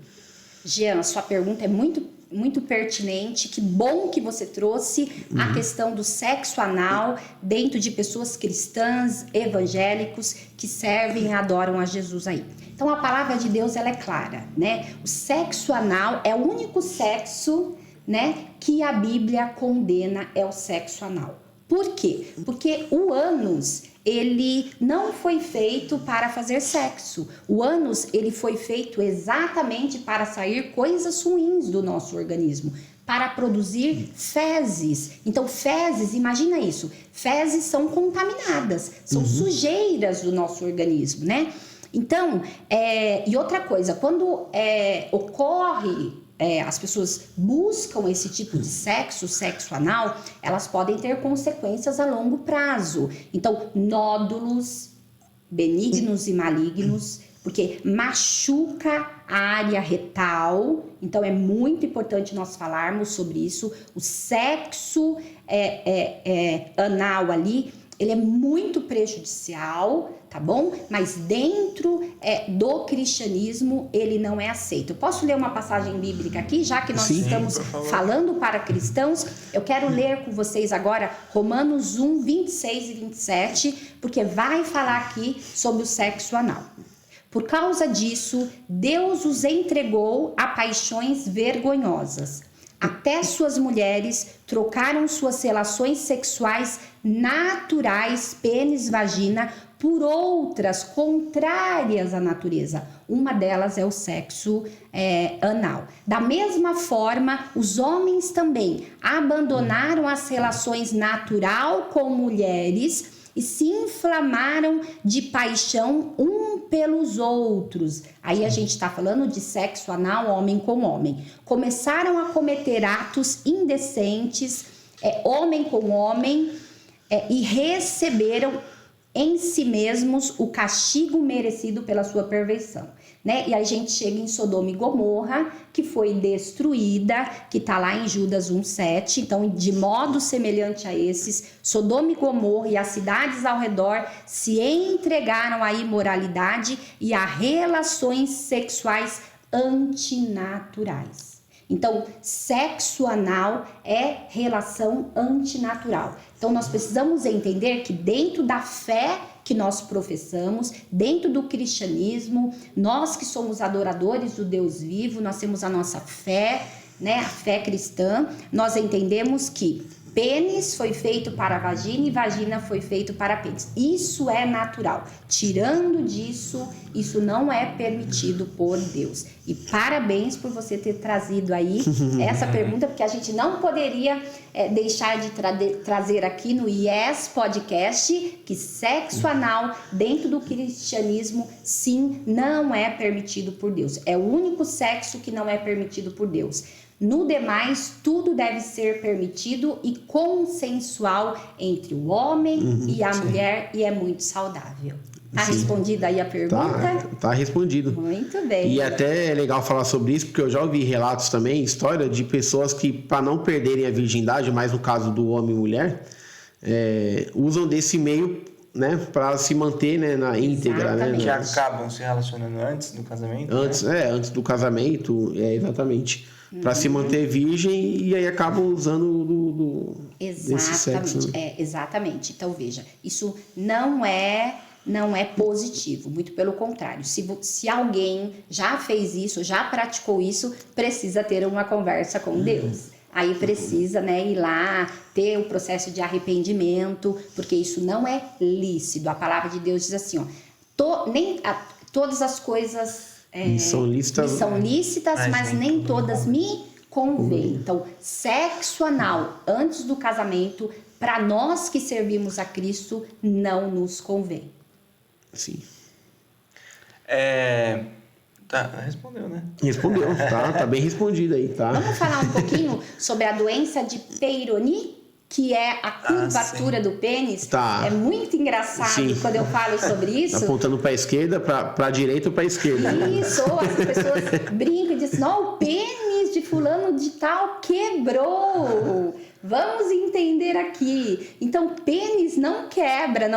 Jean, sua pergunta é muito pertinente. Que bom que você trouxe a questão do sexo anal dentro de pessoas cristãs, evangélicos, que servem e adoram a Jesus aí. Então, a palavra de Deus, ela é clara, né? O sexo anal é o único sexo, né, que a Bíblia condena, é o sexo anal. Por quê? Porque o ânus, ele não foi feito para fazer sexo. O ânus, ele foi feito exatamente para sair coisas ruins do nosso organismo, para produzir fezes. Então, fezes, imagina isso, fezes são contaminadas, são sujeiras do nosso organismo, né? Então, e outra coisa, quando ocorre... as pessoas buscam esse tipo de sexo anal, elas podem ter consequências a longo prazo. Então, nódulos benignos e malignos, porque machuca a área retal. Então é muito importante nós falarmos sobre isso. O sexo anal ali, ele é muito prejudicial, tá bom? Mas dentro do cristianismo ele não é aceito. Eu posso ler uma passagem bíblica aqui, já que nós estamos falando para cristãos? Eu quero ler com vocês agora Romanos 1, 26 e 27, porque vai falar aqui sobre o sexo anal. Por causa disso, Deus os entregou a paixões vergonhosas. Até suas mulheres trocaram suas relações sexuais naturais, pênis, vagina, por outras contrárias à natureza. Uma delas é o sexo anal. Da mesma forma, os homens também abandonaram as relações natural com mulheres e se inflamaram de paixão um pelos outros. Aí a gente está falando de sexo anal, homem com homem. Começaram a cometer atos indecentes, homem com homem, e receberam em si mesmos o castigo merecido pela sua perversão, né? E aí a gente chega em Sodoma e Gomorra, que foi destruída, que está lá em Judas 1:7. Então, de modo semelhante a esses, Sodoma e Gomorra e as cidades ao redor se entregaram à imoralidade e a relações sexuais antinaturais. Então, sexo anal é relação antinatural. Então, nós precisamos entender que dentro da fé que nós professamos, dentro do cristianismo, nós que somos adoradores do Deus vivo, nós temos a nossa fé, né, a fé cristã, nós entendemos que pênis foi feito para a vagina e vagina foi feito para pênis. Isso é natural. Tirando disso, isso não é permitido por Deus. E parabéns por você ter trazido aí essa pergunta, porque a gente não poderia deixar de trazer aqui no Yes Podcast que sexo anal dentro do cristianismo, sim, não é permitido por Deus. É o único sexo que não é permitido por Deus. No demais, tudo deve ser permitido e consensual entre o homem e a mulher, e é muito saudável. Tá respondida aí a pergunta? Tá respondido. Muito bem. E até é legal falar sobre isso, porque eu já ouvi relatos também, história de pessoas que, para não perderem a virgindade, mais no caso do homem e mulher, usam desse meio, né, para se manter, né, na íntegra, né? Que acabam se relacionando antes do casamento. Antes do casamento, exatamente. Para se manter virgem, e aí acabam usando desse sexo. Exatamente. Então, veja, isso não é positivo, muito pelo contrário. Se alguém já fez isso, já praticou isso, precisa ter uma conversa com Deus. Aí precisa, né, ir lá, ter o processo de arrependimento, porque isso não é lícito. A palavra de Deus diz assim, todas as coisas me são lícitas, mas nem todas me convêm. Então, sexo anal antes do casamento, para nós que servimos a Cristo, não nos convém. Sim. Respondeu, né? Respondeu, tá bem respondido aí, tá? Vamos falar um pouquinho sobre a doença de Peyronie, que é a curvatura do pênis. Tá. É muito engraçado quando eu falo sobre isso. Tá apontando para a esquerda, para a direita ou para a esquerda? Isso, ou as pessoas brincam e dizem, não, o pênis de fulano de tal quebrou. Vamos entender aqui. Então, pênis não quebra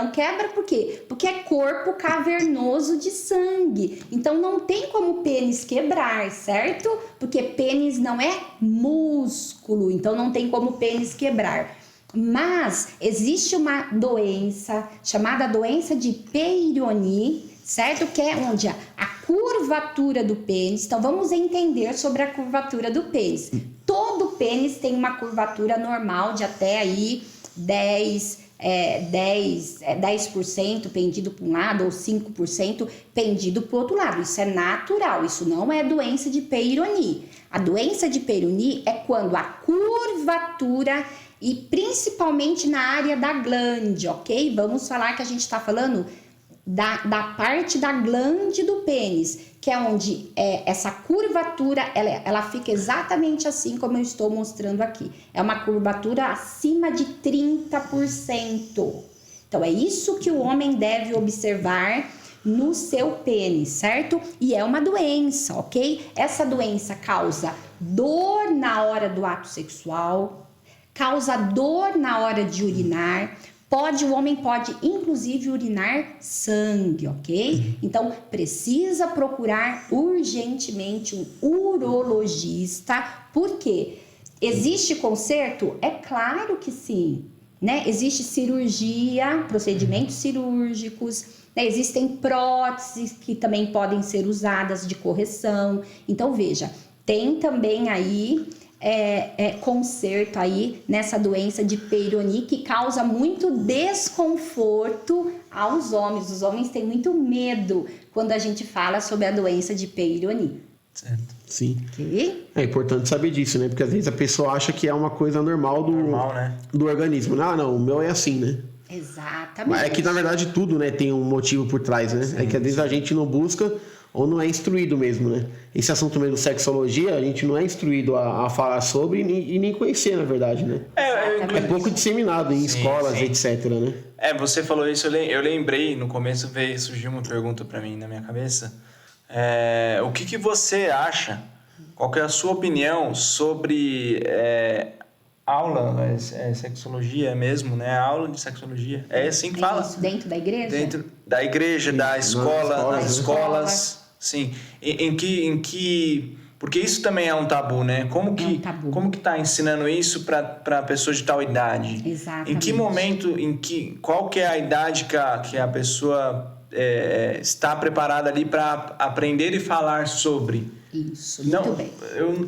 por quê? Porque é corpo cavernoso de sangue. Então, não tem como pênis quebrar, certo? Porque pênis não é músculo, então não tem como pênis quebrar. Mas existe uma doença chamada doença de Peyronie, certo? Que é onde a curvatura do pênis. Então, vamos entender sobre a curvatura do pênis. Todo pênis tem uma curvatura normal de até aí 10% pendido para um lado ou 5% pendido para o outro lado. Isso é natural, isso não é doença de Peyronie. A doença de Peyronie é quando a curvatura, e principalmente na área da glande, ok? Vamos falar que a gente está falando da parte da glande do pênis, que é onde essa curvatura, ela fica exatamente assim como eu estou mostrando aqui. É uma curvatura acima de 30%. Então, é isso que o homem deve observar no seu pênis, certo? E é uma doença, ok? Essa doença causa dor na hora do ato sexual, causa dor na hora de urinar. O homem pode, inclusive, urinar sangue, ok? Então, precisa procurar urgentemente um urologista. Por quê? Existe conserto? É claro que sim, né? Existe cirurgia, procedimentos cirúrgicos, né? Existem próteses que também podem ser usadas de correção. Então, veja, tem também aí... conserto aí nessa doença de Peyronie, que causa muito desconforto aos homens. Os homens têm muito medo quando a gente fala sobre a doença de Peyronie. Certo. Sim. Okay? É importante saber disso, né? Porque às vezes a pessoa acha que é uma coisa normal do organismo. Não, o meu é assim, né? Exatamente. Mas é que na verdade tudo, né, tem um motivo por trás, né? Sim, é que às vezes a gente não busca ou não é instruído mesmo, né? Esse assunto mesmo, sexologia, a gente não é instruído a falar sobre e nem conhecer, na verdade, né? É pouco disseminado em escolas, etc, né? Você falou isso, eu lembrei, no começo surgiu uma pergunta pra mim na minha cabeça. O que você acha, qual que é a sua opinião sobre aula, sexologia mesmo, né? Aula de sexologia. É assim que fala? Isso dentro da igreja? Dentro da igreja, da escola, nas escolas. Sim. Em que... Porque isso também é um tabu, né? Como que tá ensinando isso para pessoas de tal idade? Exatamente. Em que momento, qual que é a idade que a pessoa está preparada ali para aprender e falar sobre? Isso, muito bem.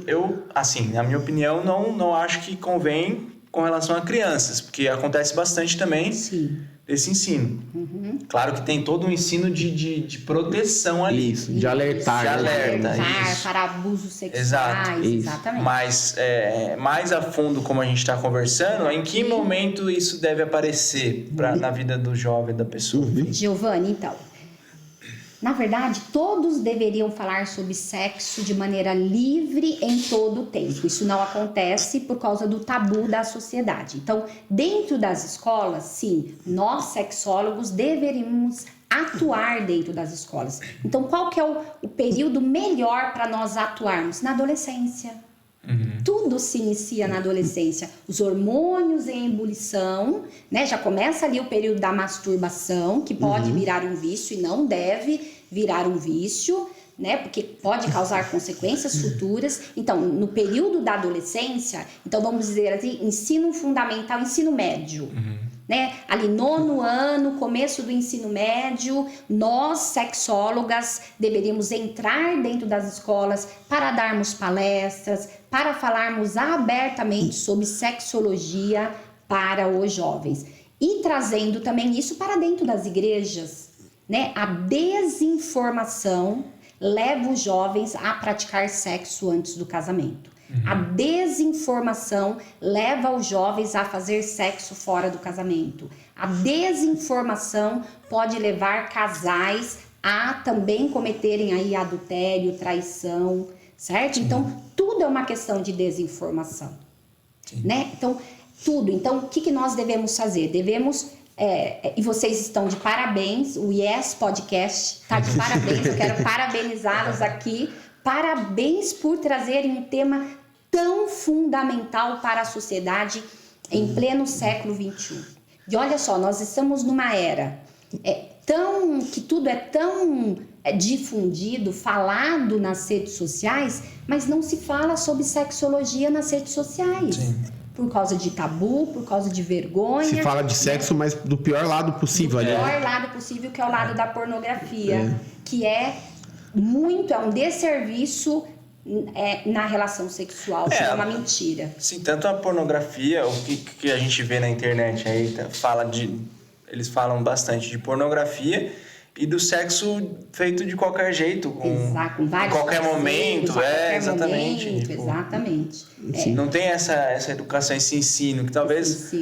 Eu, assim, na minha opinião, não acho que convém com relação a crianças, porque acontece bastante também. Sim. Desse ensino. Uhum. Claro que tem todo um ensino de proteção ali. Isso, de alertar. De alerta, isso. Para abusos sexuais, exatamente. Mas mais a fundo, como a gente está conversando, em que momento isso deve aparecer na vida do jovem, da pessoa? Giovanni, então, na verdade, todos deveriam falar sobre sexo de maneira livre em todo o tempo. Isso não acontece por causa do tabu da sociedade. Então, dentro das escolas, sim, nós sexólogos deveríamos atuar dentro das escolas. Então, qual que é o período melhor para nós atuarmos? Na adolescência. Tudo se inicia na adolescência. Os hormônios em ebulição, né? Já começa ali o período da masturbação, que pode virar um vício e não deve virar um vício, né? Porque pode causar consequências futuras. Então, no período da adolescência, então vamos dizer assim, ensino fundamental, ensino médio. Né? Ali 9º ano, começo do ensino médio, nós sexólogas deveríamos entrar dentro das escolas para darmos palestras, para falarmos abertamente sobre sexologia para os jovens e trazendo também isso para dentro das igrejas, né? A desinformação leva os jovens a praticar sexo antes do casamento. A desinformação leva os jovens a fazer sexo fora do casamento. A desinformação pode levar casais a também cometerem aí adultério, traição, certo? Então, tudo é uma questão de desinformação, né? Então, tudo. Então, o que nós devemos fazer? Devemos... e vocês estão de parabéns, o Yes Podcast está de parabéns, eu quero parabenizá-los aqui. Parabéns por trazerem um tema tão fundamental para a sociedade em pleno século XXI. E olha só, nós estamos numa era que tudo é tão difundido, falado nas redes sociais, mas não se fala sobre sexologia nas redes sociais. Sim. Por causa de tabu, por causa de vergonha. Se fala de sexo, mas do pior lado possível. Do pior lado possível, que é o lado da pornografia, que é um desserviço na relação sexual, que é uma mentira. Sim, tanto a pornografia, o que a gente vê na internet aí, eles falam bastante de pornografia e do sexo feito de qualquer jeito, com qualquer momento, exatamente. Exatamente. Não tem essa educação, esse ensino, que talvez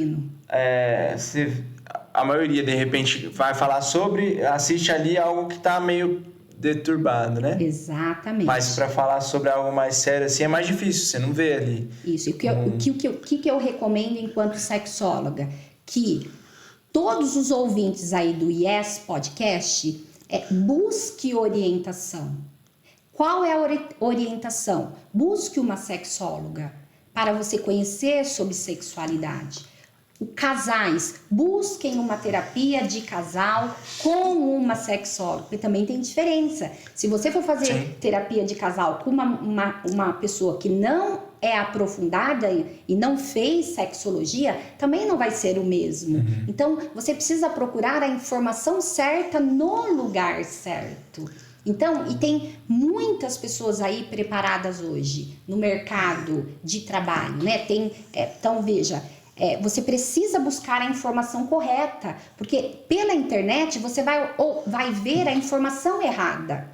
a maioria, de repente, vai falar sobre, assiste ali algo que está meio deturbado, né? Exatamente. Mas para falar sobre algo mais sério assim é mais difícil, você não vê ali. Isso. O que eu recomendo enquanto sexóloga? Que todos os ouvintes aí do Yes Podcast Busque orientação. Qual é a orientação? Busque uma sexóloga para você conhecer sobre sexualidade. Casais, busquem uma terapia de casal com uma sexóloga, porque também tem diferença. Se você for fazer terapia de casal com uma pessoa que não é aprofundada e não fez sexologia, também não vai ser o mesmo. Então, você precisa procurar a informação certa no lugar certo. Então, e tem muitas pessoas aí preparadas hoje no mercado de trabalho, né? Então, veja... você precisa buscar a informação correta, porque pela internet você vai ver a informação errada.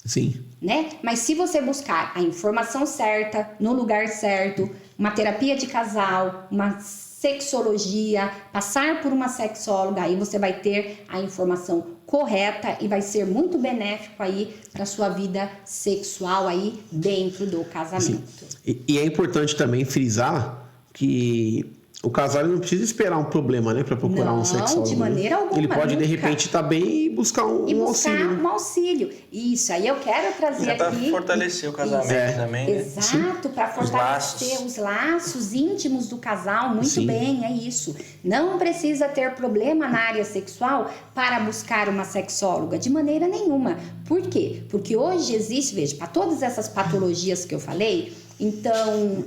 Sim. Né? Mas se você buscar a informação certa, no lugar certo, uma terapia de casal, uma sexologia, passar por uma sexóloga, aí você vai ter a informação correta e vai ser muito benéfico aí para sua vida sexual aí dentro do casamento. E é importante também frisar que o casal não precisa esperar um problema, né, para procurar um sexólogo. Não, de maneira alguma. Ele pode, de repente, estar bem e buscar um auxílio. Um auxílio. Isso, aí eu quero trazer aqui... Para fortalecer o casamento também, né? Exato, para fortalecer os laços íntimos do casal. Muito bem, é isso. Não precisa ter problema na área sexual para buscar uma sexóloga, de maneira nenhuma. Por quê? Porque hoje existe, veja, para todas essas patologias que eu falei... Então,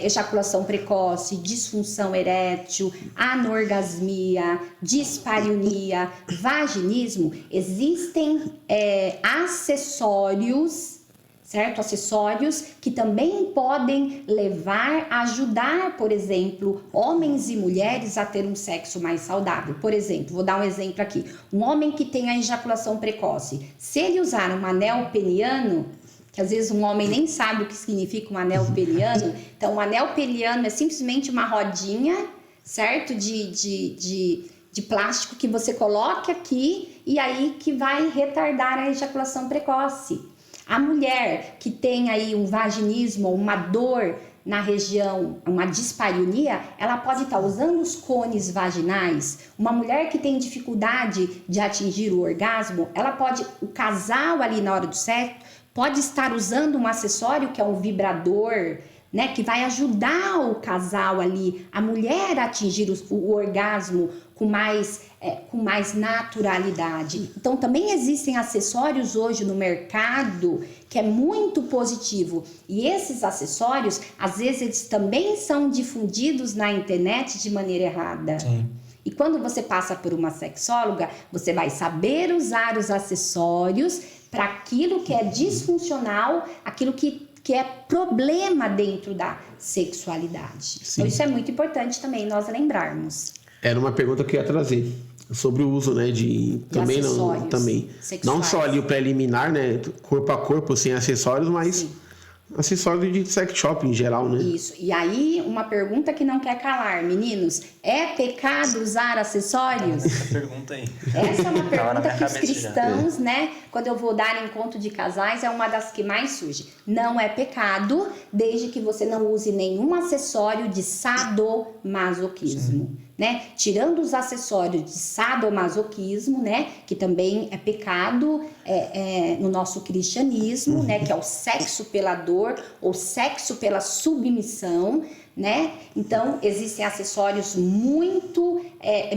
ejaculação precoce, disfunção erétil, anorgasmia, dispareunia, vaginismo, existem acessórios, certo? Acessórios que também podem ajudar, por exemplo, homens e mulheres a ter um sexo mais saudável. Por exemplo, vou dar um exemplo aqui. Um homem que tem a ejaculação precoce, se ele usar um anel peniano, que às vezes um homem nem sabe o que significa um anel peniano. Então, um anel peniano é simplesmente uma rodinha, certo? De plástico que você coloca aqui e aí que vai retardar a ejaculação precoce. A mulher que tem aí um vaginismo, uma dor na região, uma dispareunia, ela pode estar usando os cones vaginais. Uma mulher que tem dificuldade de atingir o orgasmo, o casal ali na hora do sexo, pode estar usando um acessório que é um vibrador, né, que vai ajudar o casal ali, a mulher a atingir o orgasmo com mais naturalidade. Então, também existem acessórios hoje no mercado que é muito positivo. E esses acessórios, às vezes, eles também são difundidos na internet de maneira errada. Sim. E quando você passa por uma sexóloga, você vai saber usar os acessórios para aquilo que é disfuncional, aquilo que é problema dentro da sexualidade. Sim. Então, isso é muito importante também nós lembrarmos. Era uma pergunta que eu ia trazer sobre o uso, né, de também não também sexuais. Não só ali o preliminar, né, corpo a corpo sem acessórios, mas sim, acessórios de sex shop em geral, né? Isso. E aí, uma pergunta que não quer calar, meninos: é pecado usar acessórios? Essa pergunta aí. Essa é uma pergunta que os cristãos, né, quando eu vou dar encontro de casais, é uma das que mais surge. Não é pecado, desde que você não use nenhum acessório de sadomasoquismo. Sim. Né? Tirando os acessórios de sadomasoquismo, né? Que também é pecado no nosso cristianismo, né? Que é o sexo pela dor ou sexo pela submissão, né? Então, existem acessórios muito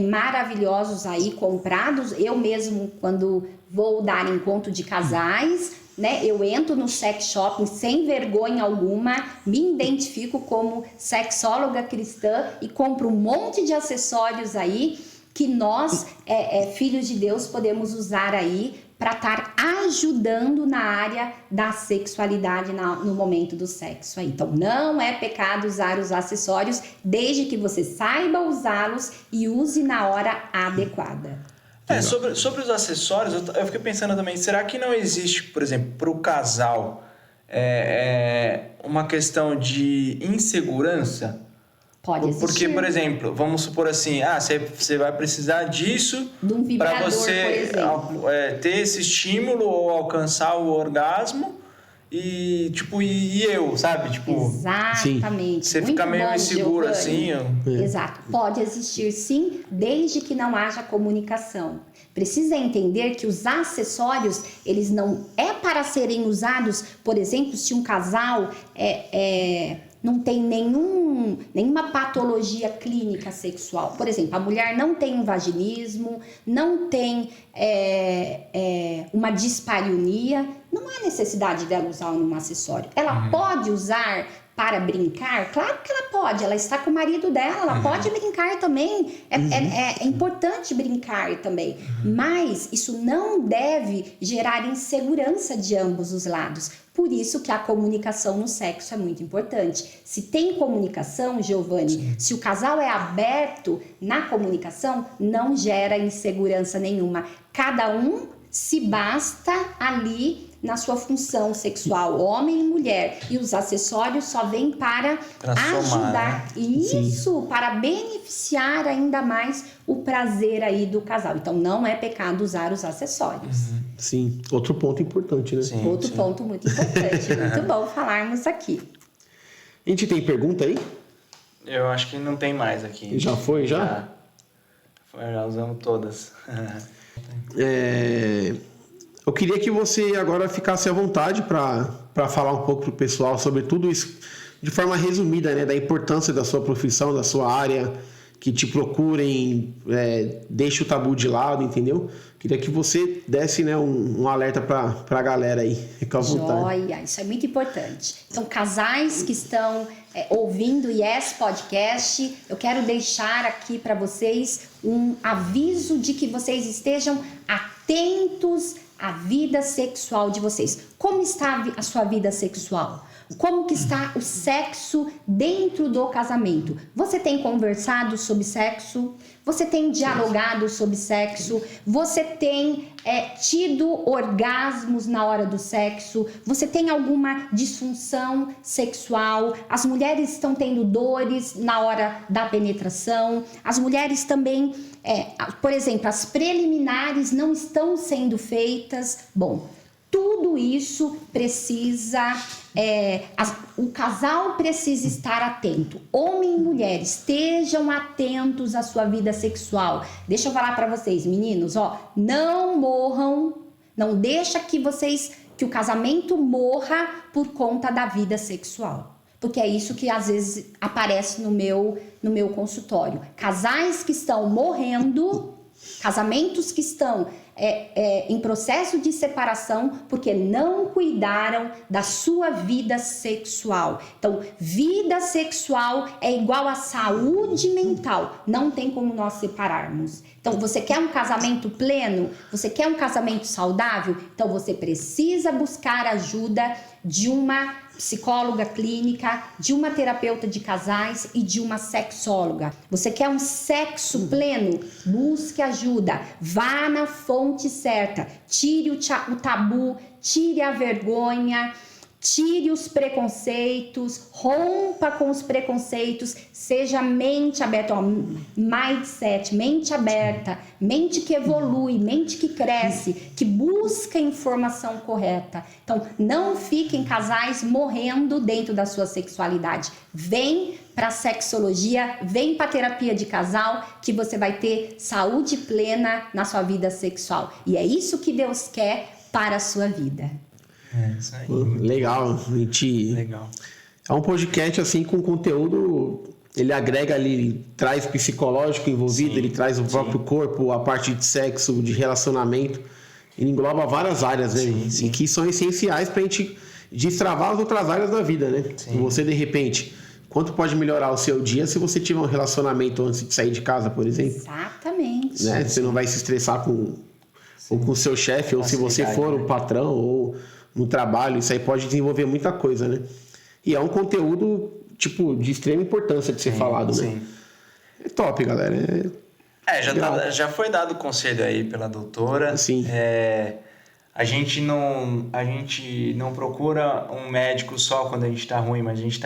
maravilhosos aí, comprados. Eu mesmo, quando vou dar encontro de casais, né, eu entro no sex shopping sem vergonha alguma, me identifico como sexóloga cristã e compro um monte de acessórios aí que nós, filhos de Deus, podemos usar aí para estar ajudando na área da sexualidade no momento do sexo aí. Então, não é pecado usar os acessórios, desde que você saiba usá-los e use na hora adequada. Sobre os acessórios, eu fiquei pensando também, será que não existe, por exemplo, para o casal, uma questão de insegurança? Pode existir. Porque, por exemplo, vamos supor assim, você vai precisar disso para você ter esse estímulo ou alcançar o orgasmo, e tipo, e eu, sabe? Tipo, exatamente. você muito fica meio bom, inseguro Giovanni. assim. Exato. Pode existir sim, desde que não haja comunicação. Precisa entender que os acessórios, eles não é para serem usados, por exemplo, se um casal não tem nenhuma patologia clínica sexual. Por exemplo, a mulher não tem um vaginismo, não tem uma dispareunia, não há necessidade dela usar um acessório. Ela pode usar para brincar? Claro que ela pode, ela está com o marido dela, ela pode brincar também, é importante brincar também, mas isso não deve gerar insegurança de ambos os lados. Por isso que a comunicação no sexo é muito importante. Se tem comunicação, Giovanni, se o casal é aberto na comunicação, não gera insegurança nenhuma. Cada um se basta ali na sua função sexual, homem e mulher, e os acessórios só vêm para ajudar, isso, para beneficiar ainda mais o prazer aí do casal. Então não é pecado usar os acessórios. Sim, outro ponto importante, né? Outro ponto muito importante, muito bom falarmos aqui. A gente tem pergunta aí? Eu acho que não tem mais aqui. Já foi, já? Já usamos todas. Eu queria que você agora ficasse à vontade para falar um pouco pro pessoal sobre tudo isso, de forma resumida, né? Da importância da sua profissão, da sua área, que te procurem, deixe o tabu de lado, entendeu? Queria que você desse, né, um alerta para a galera aí. Fica à vontade. Joia, isso é muito importante. Então, casais que estão ouvindo o Yes Podcast, eu quero deixar aqui para vocês um aviso de que vocês estejam atentos à vida sexual de vocês. Como está a sua vida sexual? Como que está o sexo dentro do casamento? Você tem conversado sobre sexo? Você tem dialogado sobre sexo? Você tem tido orgasmos na hora do sexo? Você tem alguma disfunção sexual? As mulheres estão tendo dores na hora da penetração? As mulheres também, por exemplo, as preliminares não estão sendo feitas? Bom, tudo isso precisa, o casal precisa estar atento. Homem e mulher, estejam atentos à sua vida sexual. Deixa eu falar para vocês, meninos, não morram, não deixa que o casamento morra por conta da vida sexual. Porque é isso que às vezes aparece no meu consultório. Casais que estão morrendo, casamentos que estão em processo de separação porque não cuidaram da sua vida sexual. Então, vida sexual é igual a saúde mental. Não tem como nós separarmos. Então, você quer um casamento pleno? Você quer um casamento saudável? Então, você precisa buscar ajuda de uma psicóloga clínica, de uma terapeuta de casais e de uma sexóloga. Você quer um sexo pleno? Busque ajuda. Vá na fonte certa. Tire o tabu, tire a vergonha, tire os preconceitos, rompa com os preconceitos, seja mente aberta, mindset, mente aberta, mente que evolui, mente que cresce, que busca informação correta. Então, não fiquem casais morrendo dentro da sua sexualidade. Vem para a sexologia, vem para a terapia de casal, que você vai ter saúde plena na sua vida sexual. E é isso que Deus quer para a sua vida. Isso aí. Legal. Legal. É um podcast assim com conteúdo, ele agrega ali, ele traz psicológico envolvido, ele traz o próprio corpo, a parte de sexo, de relacionamento, ele engloba várias áreas, né? E que são essenciais pra gente destravar as outras áreas da vida, né? Você, de repente, quanto pode melhorar o seu dia se você tiver um relacionamento antes de sair de casa, por exemplo? Exatamente. Né? Você não vai se estressar com o seu chefe, ou se você for o patrão, ou no trabalho, isso aí pode desenvolver muita coisa, né? E é um conteúdo, de extrema importância de ser falado, né? É top, galera. Já foi dado conselho aí pela doutora. Sim. A gente não procura um médico só quando a gente tá ruim, mas a gente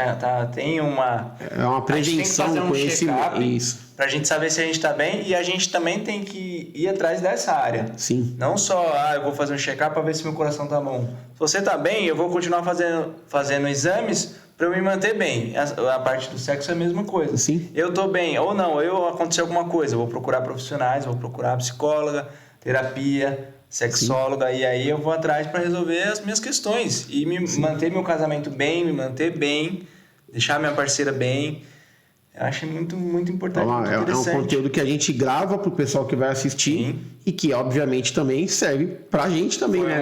tem uma... É uma prevenção, conhecimento. Isso. pra gente saber se a gente tá bem, e a gente também tem que ir atrás dessa área. Sim. Não só, eu vou fazer um check-up pra ver se meu coração tá bom. Se você tá bem, eu vou continuar fazendo exames pra eu me manter bem. A parte do sexo é a mesma coisa. Sim. Eu tô bem, ou não, aconteceu alguma coisa, eu vou procurar profissionais, vou procurar psicóloga, terapia, sexóloga, e aí eu vou atrás para resolver as minhas questões e manter meu casamento bem, me manter bem, deixar minha parceira bem. Eu acho muito, muito importante. Muito é um conteúdo que a gente grava pro pessoal que vai assistir. Sim. E que, obviamente, também serve pra gente também, né?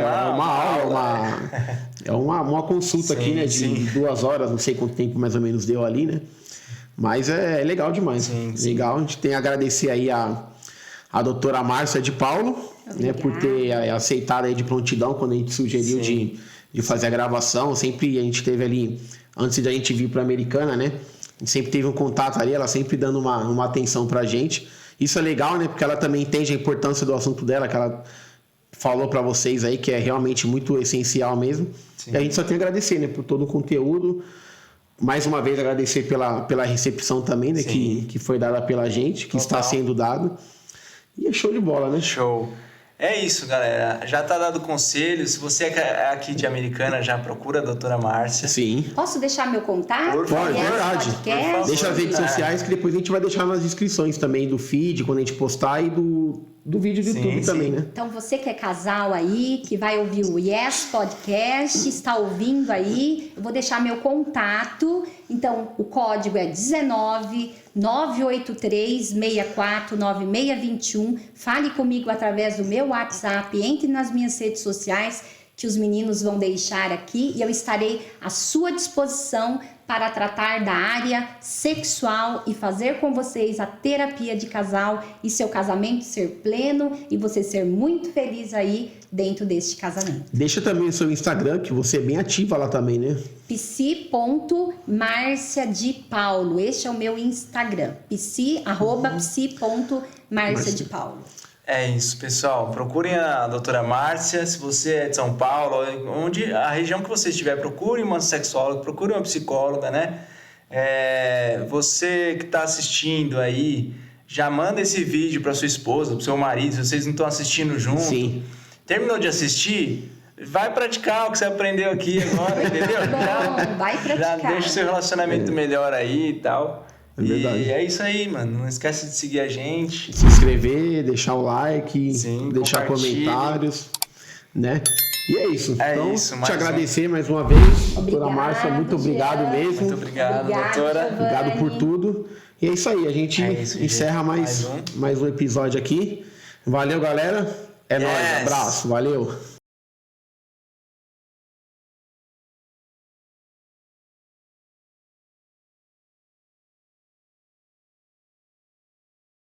É uma consulta aqui, né? De 2 horas, não sei quanto tempo mais ou menos deu ali, né? Mas é legal demais. Sim. Legal. A gente tem a agradecer aí a doutora Márcia de Paulo, né, por ter aceitado aí de prontidão quando a gente sugeriu de fazer a gravação. Sempre a gente teve ali, antes da gente vir para a Americana, né? A gente sempre teve um contato ali, ela sempre dando uma atenção pra gente. Isso é legal, né? Porque ela também entende a importância do assunto dela, que ela falou para vocês aí, que é realmente muito essencial mesmo. Sim. E a gente só tem a agradecer, né? Por todo o conteúdo. Mais uma vez agradecer pela recepção também, né? Que foi dada pela gente, que está sendo dado. E é show de bola, né? Show. É isso, galera. Já tá dado conselho. Se você é aqui de Americana, já procura a doutora Márcia. Sim. Posso deixar meu contato? Pode, verdade. Deixa as redes sociais, que depois a gente vai deixar nas descrições também do feed, quando a gente postar, e do vídeo do YouTube também, né? Então, você que é casal aí, que vai ouvir o Yes Podcast, está ouvindo aí, eu vou deixar meu contato. Então, o código é 19-983-64-9621. Fale comigo através do meu WhatsApp, entre nas minhas redes sociais, que os meninos vão deixar aqui, e eu estarei à sua disposição para tratar da área sexual e fazer com vocês a terapia de casal e seu casamento ser pleno e você ser muito feliz aí dentro deste casamento. Deixa também o seu Instagram, que você é bem ativa lá também, né? psi.Márcia de Paulo. Este é o meu Instagram. psi.Márcia de Paulo. É isso, pessoal. Procurem a doutora Márcia. Se você é de São Paulo, a região que você estiver, procure uma sexóloga, procure uma psicóloga, né? Você que está assistindo aí, já manda esse vídeo para sua esposa, para seu marido, se vocês não estão assistindo junto. Sim. Terminou de assistir? Vai praticar o que você aprendeu aqui agora, entendeu? Bom, vai praticar. Já deixa o seu relacionamento melhor aí e tal. É verdade. E é isso aí, mano. Não esquece de seguir a gente. Se inscrever, deixar o like, deixar comentários, né? E é isso. Então, te agradecer mais uma vez. Doutora Márcia, muito obrigado mesmo. Muito obrigado, doutora. Obrigado por tudo. E é isso aí. A gente encerra mais um episódio aqui. Valeu, galera. É nóis. Abraço. Valeu.